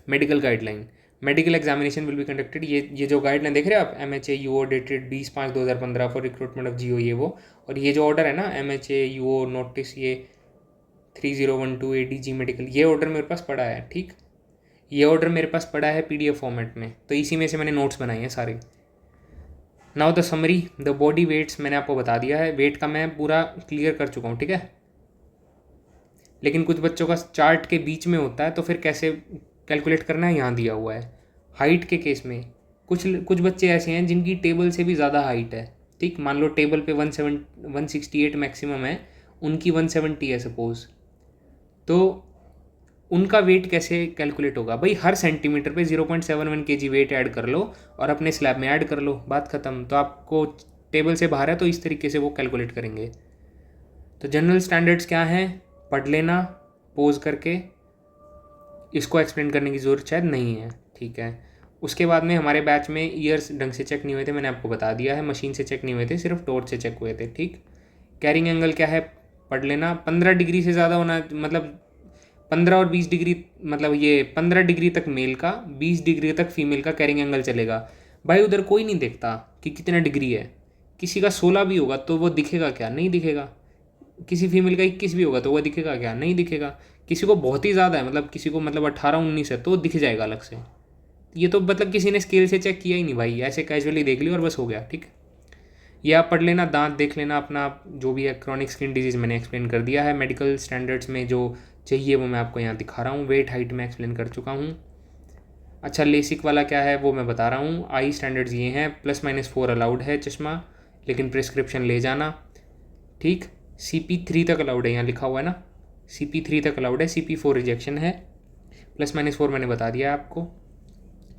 medical guideline. Medical examination will be conducted, ये जो गाइडलाइन देख रहे हैं आप, MHA UO dated 20/5/2015 for recruitment of GO, ये वो। और ये जो ऑर्डर है ना MHA UO नोटिस, ये 3012 ADG मेडिकल, ये ऑर्डर मेरे पास पड़ा है, ठीक। ये ऑर्डर मेरे पास पड़ा है PDF फॉर्मेट में, तो इसी में से मैंने नोट्स बनाए हैं सारे। Now the summary, the body weights मैंने आपको बता दिया है, वेट का मैं पूरा क्लियर कर चुका हूँ, ठीक है। लेकिन कुछ बच्चों का चार्ट के बीच में होता है, तो फिर कैसे कैलकुलेट करना है यहाँ दिया हुआ है। हाइट के केस में कुछ बच्चे ऐसे हैं जिनकी टेबल से भी ज़्यादा हाइट है, ठीक। मान लो टेबल पे 168 मैक्सिमम है, उनकी 170 है सपोज, तो उनका वेट कैसे कैलकुलेट होगा भाई? हर सेंटीमीटर पे 0.71 kg वेट ऐड कर लो और अपने स्लैब में ऐड कर लो, बात ख़त्म। तो आपको टेबल से बाहर है तो इस तरीके से वो कैलकुलेट करेंगे। तो जनरल स्टैंडर्ड्स क्या हैं पढ़ लेना पोज करके, इसको एक्सप्लेन करने की ज़रूरत शायद नहीं है, ठीक है। उसके बाद में हमारे बैच में ईयर्स ढंग से चेक नहीं हुए थे, मैंने आपको बता दिया है। मशीन से चेक नहीं हुए थे, सिर्फ टॉर्च से चेक हुए थे, ठीक। कैरिंग एंगल क्या है पढ़ लेना। 15 डिग्री से ज़्यादा होना, मतलब 15 और 20 डिग्री, मतलब ये 15 डिग्री तक मेल का, 20 डिग्री तक फीमेल का कैरिंग एंगल चलेगा। भाई उधर कोई नहीं देखता कि कितना डिग्री है, किसी का 16 भी होगा तो वो दिखेगा क्या? नहीं दिखेगा। किसी फीमेल का 21 भी होगा तो वो दिखेगा क्या? नहीं दिखेगा। किसी को बहुत ही ज़्यादा है, मतलब किसी को मतलब 18-19 है तो दिख जाएगा अलग से। ये तो मतलब किसी ने स्केल से चेक किया ही नहीं भाई, ऐसे कैजुअली देख लिया और बस हो गया, ठीक। ये आप पढ़ लेना। दांत देख लेना अपना, जो भी है क्रॉनिक स्किन डिजीज़ मैंने एक्सप्लेन कर दिया है। मेडिकल स्टैंडर्ड्स में जो चाहिए वो मैं आपको यहाँ दिखा रहा हूँ। वेट हाइट में एक्सप्लेन कर चुका हूँ। अच्छा लेसिक वाला क्या है वो मैं बता रहा हूँ। आई स्टैंडर्ड्स ये हैं, +-4 अलाउड है चश्मा, लेकिन प्रिस्क्रिप्शन ले जाना, ठीक। CP3 तक अलाउड है, यहाँ लिखा हुआ है ना, CP3 तक अलाउड है, CP4 रिजेक्शन है। +-4 मैंने बता दिया आपको,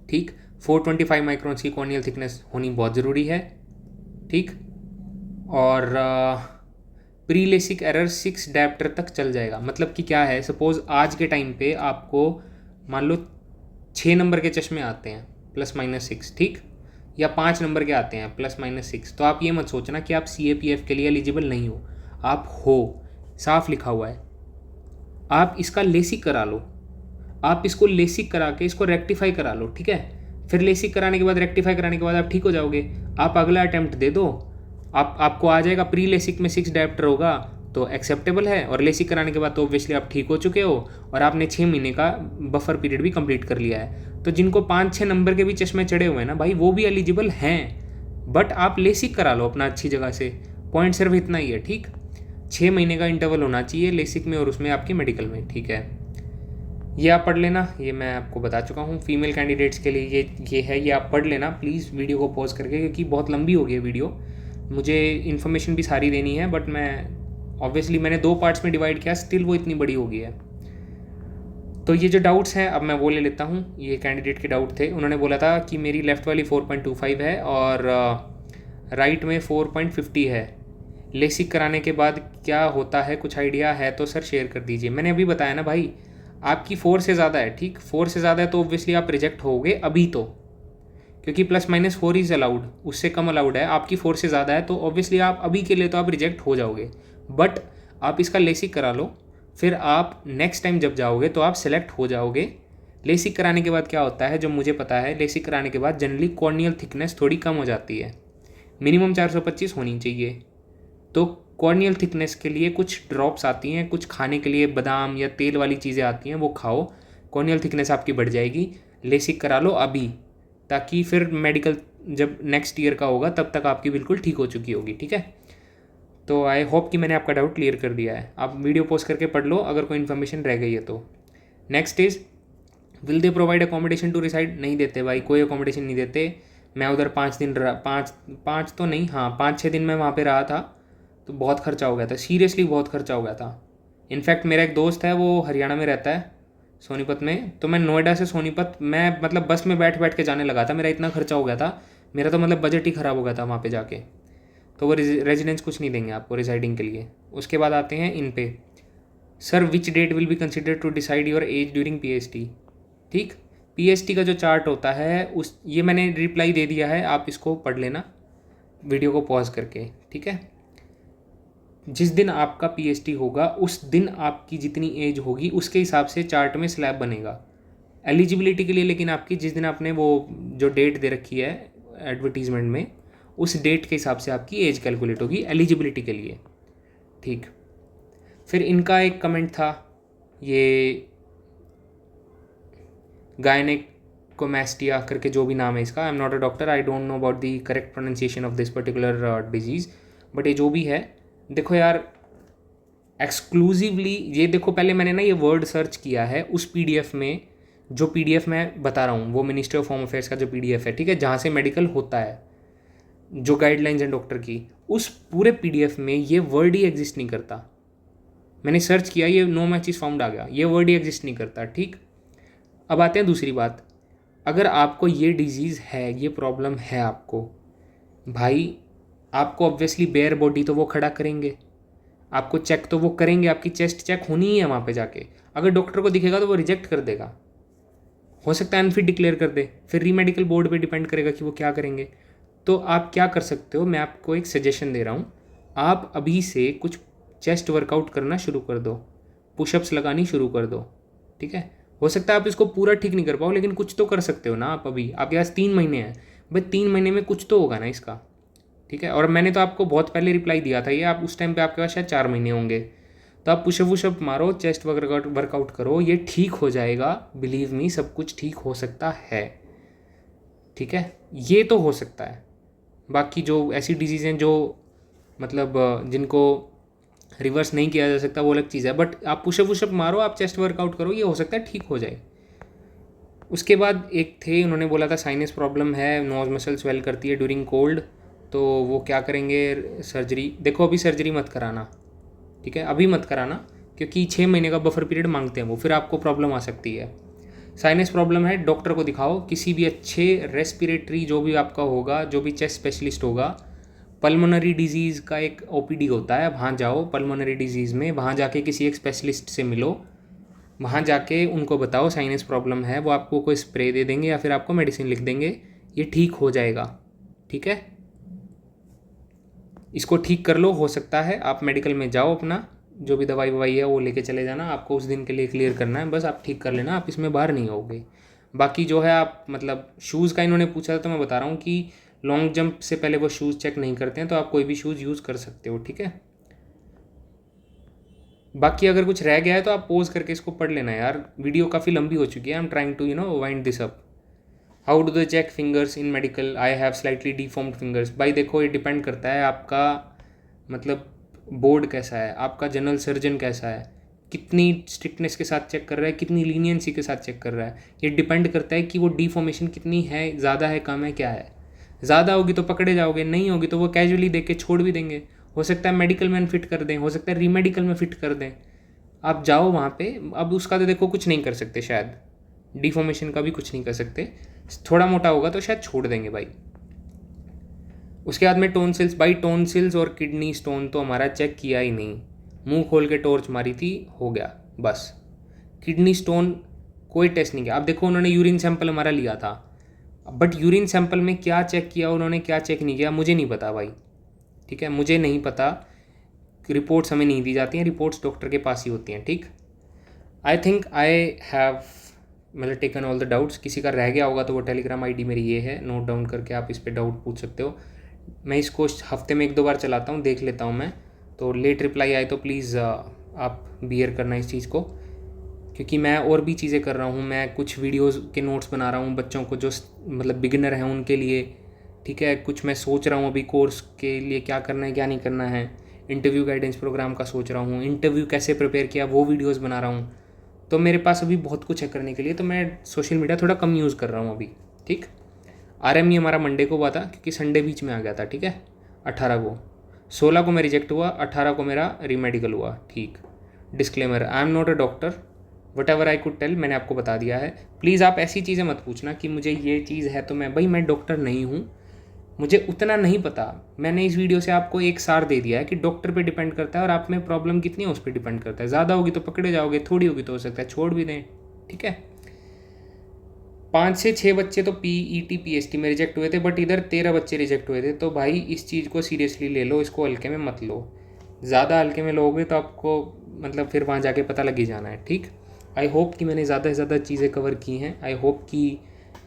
ठीक। 425 माइक्रोन्स की कॉर्नियल थिकनेस होनी बहुत ज़रूरी है, ठीक। और प्री लेसिक एरर 6 डायप्टर तक चल जाएगा। मतलब कि क्या है, सपोज़ आज के टाइम पे आपको मान लो 6 नंबर के चश्मे आते हैं +-6, ठीक, या 5 नंबर के आते हैं +-6, तो आप ये मत सोचना कि आप CAPF के लिए एलिजिबल नहीं हो, आप हो, साफ लिखा हुआ है। आप इसका लेसिक करा लो, आप इसको लेसिक करा के इसको रेक्टिफाई करा लो, ठीक है। फिर लेसिक कराने के बाद, रेक्टिफाई कराने के बाद आप ठीक हो जाओगे। आप अगला अटैम्प्ट दे दो, आपको आ जाएगा। प्री लेसिक में 6 डायप्टर होगा तो एक्सेप्टेबल है, और लेसिक कराने के बाद तो ऑब्वियसली आप ठीक हो चुके हो और आपने 6 महीने का बफर पीरियड भी कंप्लीट कर लिया है। तो जिनको 5-6 नंबर के भी चश्मे चढ़े हुए हैं ना भाई, वो भी एलिजिबल हैं, बट आप लेसिक करा लो अपना अच्छी जगह से। पॉइंट सिर्फ इतना ही है, ठीक। 6 महीने का इंटरवल होना चाहिए लेसिक में और उसमें आपकी मेडिकल में, ठीक है। ये आप पढ़ लेना, ये मैं आपको बता चुका हूँ। फीमेल कैंडिडेट्स के लिए ये है, ये आप पढ़ लेना प्लीज़ वीडियो को पॉज करके, क्योंकि बहुत लंबी हो गई है वीडियो, मुझे इन्फॉर्मेशन भी सारी देनी है, बट मैं ऑब्वियसली मैंने 2 पार्ट्स में डिवाइड किया, स्टिल वो इतनी बड़ी हो गई है। तो ये जो डाउट्स हैं अब मैं वो ले लेता हूँ। ये कैंडिडेट के डाउट थे, उन्होंने बोला था कि मेरी लेफ़्ट वाली 4.25 है और राइट में 4.50 है, लेसिक कराने के बाद क्या होता है, कुछ आइडिया है तो सर शेयर कर दीजिए। मैंने अभी बताया ना भाई, आपकी 4 से ज़्यादा है, ठीक, 4 से ज़्यादा है तो ऑब्वियसली आप रिजेक्ट होगे अभी तो, क्योंकि +-4 इज़ अलाउड, उससे कम अलाउड है। आपकी 4 से ज़्यादा है तो ऑब्वियसली आप अभी के लिए तो आप रिजेक्ट हो जाओगे। बट आप इसका लेसिक करा लो, फिर आप नेक्स्ट टाइम जब जाओगे तो आप सेलेक्ट हो जाओगे। लेसिक कराने के बाद क्या होता है, जो मुझे पता है, लेसिक कराने के बाद जनरली कॉर्नियल थिकनेस थोड़ी कम हो जाती है, मिनिमम 425 होनी चाहिए। तो कॉर्नियल थिकनेस के लिए कुछ ड्रॉप्स आती हैं, कुछ खाने के लिए बादाम या तेल वाली चीज़ें आती हैं, वो खाओ, कॉर्नियल थिकनेस आपकी बढ़ जाएगी। लेसिक करा लो अभी, ताकि फिर मेडिकल जब नेक्स्ट ईयर का होगा तब तक आपकी बिल्कुल ठीक हो चुकी होगी, ठीक है। तो आई होप कि मैंने आपका डाउट क्लियर कर दिया है। आप वीडियो पॉज करके पढ़ लो अगर कोई इन्फॉर्मेशन रह गई है तो। Next is, will they provide accommodation to reside? नहीं देते भाई, कोई अकोमोडेशन नहीं देते। मैं उधर 5 दिन रहा, पाँच तो नहीं, हाँ 5-6 दिन मैं वहाँ पे रहा था, तो बहुत खर्चा हो गया था, सीरियसली बहुत खर्चा हो गया था। इनफैक्ट मेरा एक दोस्त है, वो हरियाणा में रहता है, सोनीपत में, तो मैं नोएडा से सोनीपत मैं मतलब बस में बैठ बैठ के जाने लगा था, मेरा इतना खर्चा हो गया था, मेरा तो मतलब बजट ही ख़राब हो गया था वहाँ पे जाके। तो वो रेजिडेंस कुछ नहीं देंगे आपको रिसाइडिंग के लिए। उसके बाद आते हैं इन पे, sir which date will be consider to decide your age during PhD? ठीक, PhD का जो चार्ट होता है उस, ये मैंने रिप्लाई दे दिया है, आप इसको पढ़ लेना वीडियो को पॉज करके, ठीक है। जिस दिन आपका PhD होगा उस दिन आपकी जितनी एज होगी उसके हिसाब से चार्ट में स्लैब बनेगा एलिजिबिलिटी के लिए। लेकिन आपकी जिस दिन आपने वो जो डेट दे रखी है एडवर्टीजमेंट में, उस डेट के हिसाब से आपकी एज कैलकुलेट होगी एलिजिबिलिटी के लिए, ठीक। फिर इनका एक कमेंट था, ये गायनेकोमैस्टिया करके जो भी नाम है इसका, आई am not a doctor, I don't know about the correct pronunciation of this particular disease, but ये जो भी है, देखो यार एक्सक्लूसिवली ये देखो, पहले मैंने ना ये वर्ड सर्च किया है उस PDF में, जो PDF मैं बता रहा हूँ वो मिनिस्ट्री ऑफ होम अफेयर्स का जो PDF है, ठीक है, जहाँ से मेडिकल होता है, जो गाइडलाइंस हैं डॉक्टर की, उस पूरे PDF में ये वर्ड ही एग्जिस्ट नहीं करता। मैंने सर्च किया, ये नो मैच इज फाउंड आ गया, ये वर्ड ही एग्जिस्ट नहीं करता, ठीक। अब आते हैं दूसरी बात, अगर आपको ये डिजीज़ है, ये प्रॉब्लम है आपको, भाई आपको ऑब्वियसली बेयर बॉडी तो वो खड़ा करेंगे, आपको चेक तो वो करेंगे, आपकी चेस्ट चेक होनी ही है वहाँ पे जाके। अगर डॉक्टर को दिखेगा तो वो रिजेक्ट कर देगा, हो सकता है अनफिट डिक्लेयर कर दे, फिर रीमेडिकल बोर्ड पे डिपेंड करेगा कि वो क्या करेंगे। तो आप क्या कर सकते हो, मैं आपको एक सजेशन दे रहा हूँ, आप अभी से कुछ चेस्ट वर्कआउट करना शुरू कर दो, पुशअप्स लगानी शुरू कर दो, ठीक है। हो सकता है आप इसको पूरा ठीक नहीं कर पाओ, लेकिन कुछ तो कर सकते हो ना आप। अभी आपके पास 3 महीने हैं भाई, 3 महीने में कुछ तो होगा ना इसका, ठीक है। और मैंने तो आपको बहुत पहले रिप्लाई दिया था, ये आप उस टाइम पे आपके पास शायद 4 महीने होंगे। तो आप पुशअप वुशअप मारो, चेस्ट वर्कआउट करो, ये ठीक हो जाएगा, बिलीव मी, सब कुछ ठीक हो सकता है, ठीक है, ये तो हो सकता है। बाकी जो ऐसी डिजीज़ हैं जो मतलब जिनको रिवर्स नहीं किया जा सकता वो अलग चीज़ है, बट आप पुशअप वुशअप मारो, आप चेस्ट वर्कआउट करो, ये हो सकता है ठीक हो जाए। उसके बाद एक थे, उन्होंने बोला था साइनस प्रॉब्लम है, नोज मसल स्वेल करती है ड्यूरिंग कोल्ड, तो वो क्या करेंगे, सर्जरी। देखो अभी सर्जरी मत कराना, ठीक है, अभी मत कराना, क्योंकि 6 महीने का बफर पीरियड मांगते हैं वो, फिर आपको प्रॉब्लम आ सकती है। साइनस प्रॉब्लम है, डॉक्टर को दिखाओ, किसी भी अच्छे रेस्पिरेटरी जो भी आपका होगा, जो भी चेस्ट स्पेशलिस्ट होगा। पल्मोनरी डिजीज़ का एक OPD होता है, वहाँ जाओ पल्मोनरी डिजीज़ में, वहाँ जाके किसी एक स्पेशलिस्ट से मिलो, वहाँ जाके उनको बताओ साइनस प्रॉब्लम है, वो आपको कोई स्प्रे दे देंगे या फिर आपको मेडिसिन लिख देंगे, ये ठीक हो जाएगा, ठीक है। इसको ठीक कर लो, हो सकता है आप मेडिकल में जाओ, अपना जो भी दवाई ववाई है वो लेके चले जाना, आपको उस दिन के लिए क्लियर करना है, बस आप ठीक कर लेना, आप इसमें बाहर नहीं होगे। बाकी जो है आप मतलब शूज़ का इन्होंने पूछा था, तो मैं बता रहा हूँ कि लॉन्ग जंप से पहले वो शूज़ चेक नहीं करते हैं, तो आप कोई भी शूज़ यूज़ कर सकते हो, ठीक है। बाकी अगर कुछ रह गया है तो आप पोज करके इसको पढ़ लेना यार, वीडियो काफ़ी लंबी हो चुकी है, I am trying to wind this up. How do they check fingers in medical, I have slightly deformed fingers. भाई देखो, ये डिपेंड करता है आपका मतलब बोर्ड कैसा है, आपका जनरल सर्जन कैसा है, कितनी स्ट्रिक्टनेस के साथ चेक कर रहा है, कितनी लीनियंसी के साथ चेक कर रहा है। ये डिपेंड करता है कि वो डिफॉर्मेशन कितनी है, ज़्यादा है, कम है, क्या है। ज़्यादा होगी तो पकड़े जाओगे, नहीं होगी तो वो कैजुअली देख के छोड़ भी देंगे। हो सकता है मेडिकल में फिट कर दें, हो सकता है रीमेडिकल में फिट कर दें, आप जाओ वहाँ पे। अब उसका तो देखो कुछ नहीं कर सकते, शायद डिफॉर्मेशन का भी कुछ नहीं कर सकते, थोड़ा मोटा होगा तो शायद छोड़ देंगे भाई। उसके बाद में टोनसिल्स, भाई टोनसिल्स और किडनी स्टोन तो हमारा चेक किया ही नहीं, मुंह खोल के टॉर्च मारी थी, हो गया बस। किडनी स्टोन कोई टेस्ट नहीं किया। अब देखो उन्होंने यूरिन सैंपल हमारा लिया था, बट यूरिन सैंपल में क्या चेक किया उन्होंने, क्या चेक नहीं किया, मुझे नहीं पता भाई, ठीक है, मुझे नहीं पता। रिपोर्ट्स हमें नहीं दी जाती हैं, रिपोर्ट्स डॉक्टर के पास ही होती हैं, ठीक। आई थिंक आई हैव मतलब टेकन ऑल द डाउट्स। किसी का रह गया होगा तो वो टेलीग्राम आईडी मेरी ये है, नोट डाउन करके आप इस पर डाउट पूछ सकते हो। मैं इसको हफ्ते में 1-2 बार चलाता हूँ, देख लेता हूँ मैं, तो लेट रिप्लाई आए तो प्लीज़ आप बियर करना इस चीज़ को, क्योंकि मैं और भी चीज़ें कर रहा हूँ। मैं कुछ वीडियोस के नोट्स बना रहा हूँ बच्चों को जो मतलब बिगिनर हैं उनके लिए, ठीक है। कुछ मैं सोच रहा हूँ अभी कोर्स के लिए क्या करना है क्या नहीं करना है। इंटरव्यू गाइडेंस प्रोग्राम का सोच रहा हूँ, इंटरव्यू कैसे प्रिपेयर किया वो वीडियोस बना रहा हूँ। तो मेरे पास अभी बहुत कुछ है करने के लिए, तो मैं सोशल मीडिया थोड़ा कम यूज़ कर रहा हूँ अभी, ठीक। RME हमारा मंडे को हुआ था क्योंकि संडे बीच में आ गया था, ठीक है। 18 को, 16 को मैं रिजेक्ट हुआ, 18 को मेरा रीमेडिकल हुआ, ठीक। Disclaimer, I am not a doctor, whatever I could tell मैंने आपको बता दिया है। प्लीज़ आप ऐसी चीज़ें मत पूछना कि मुझे ये चीज़ है तो मैं, भाई मैं डॉक्टर नहीं हूँ, मुझे उतना नहीं पता। मैंने इस वीडियो से आपको एक सार दे दिया है कि डॉक्टर पे डिपेंड करता है और आप में प्रॉब्लम कितनी है उस पर डिपेंड करता है। ज़्यादा होगी तो पकड़े जाओगे, थोड़ी होगी तो हो सकता है छोड़ भी दें, ठीक है। 5 से 6 बच्चे तो PET PST में रिजेक्ट हुए थे, बट इधर 13 बच्चे रिजेक्ट हुए थे। तो भाई इस चीज़ को सीरियसली ले लो, इसको हल्के में मत लो। ज़्यादा हल्के में लोगे तो आपको मतलब फिर वहाँ जाके पता लग ही जाना है, ठीक। आई होप कि मैंने ज़्यादा से ज़्यादा चीज़ें कवर की हैं। आई होप कि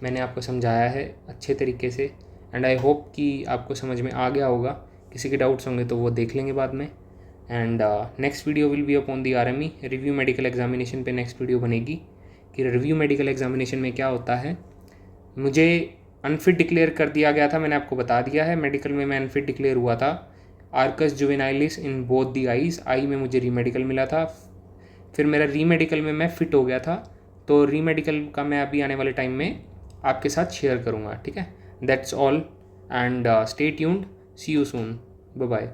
मैंने आपको समझाया है अच्छे तरीके से, एंड आई होप कि आपको समझ में आ गया होगा। किसी के डाउट्स होंगे तो वो देख लेंगे बाद में। And next video will be upon the RME review medical examination पे नेक्स्ट वीडियो बनेगी कि रिव्यू मेडिकल एग्जामिनेशन में क्या होता है। मुझे अनफिट डिक्लेयर कर दिया गया था, मैंने आपको बता दिया है। मेडिकल में मैं अनफिट डिक्लेयर हुआ था, arcus juvenilis in both the eyes, eye में मुझे रीमेडिकल मिला था। फिर मेरा रीमेडिकल में मैं फिट हो गया था, तो रीमेडिकल का मैं अभी आने वाले टाइम में आपके साथ शेयर करूँगा, ठीक है। That's all and stay tuned, see you soon, bye bye.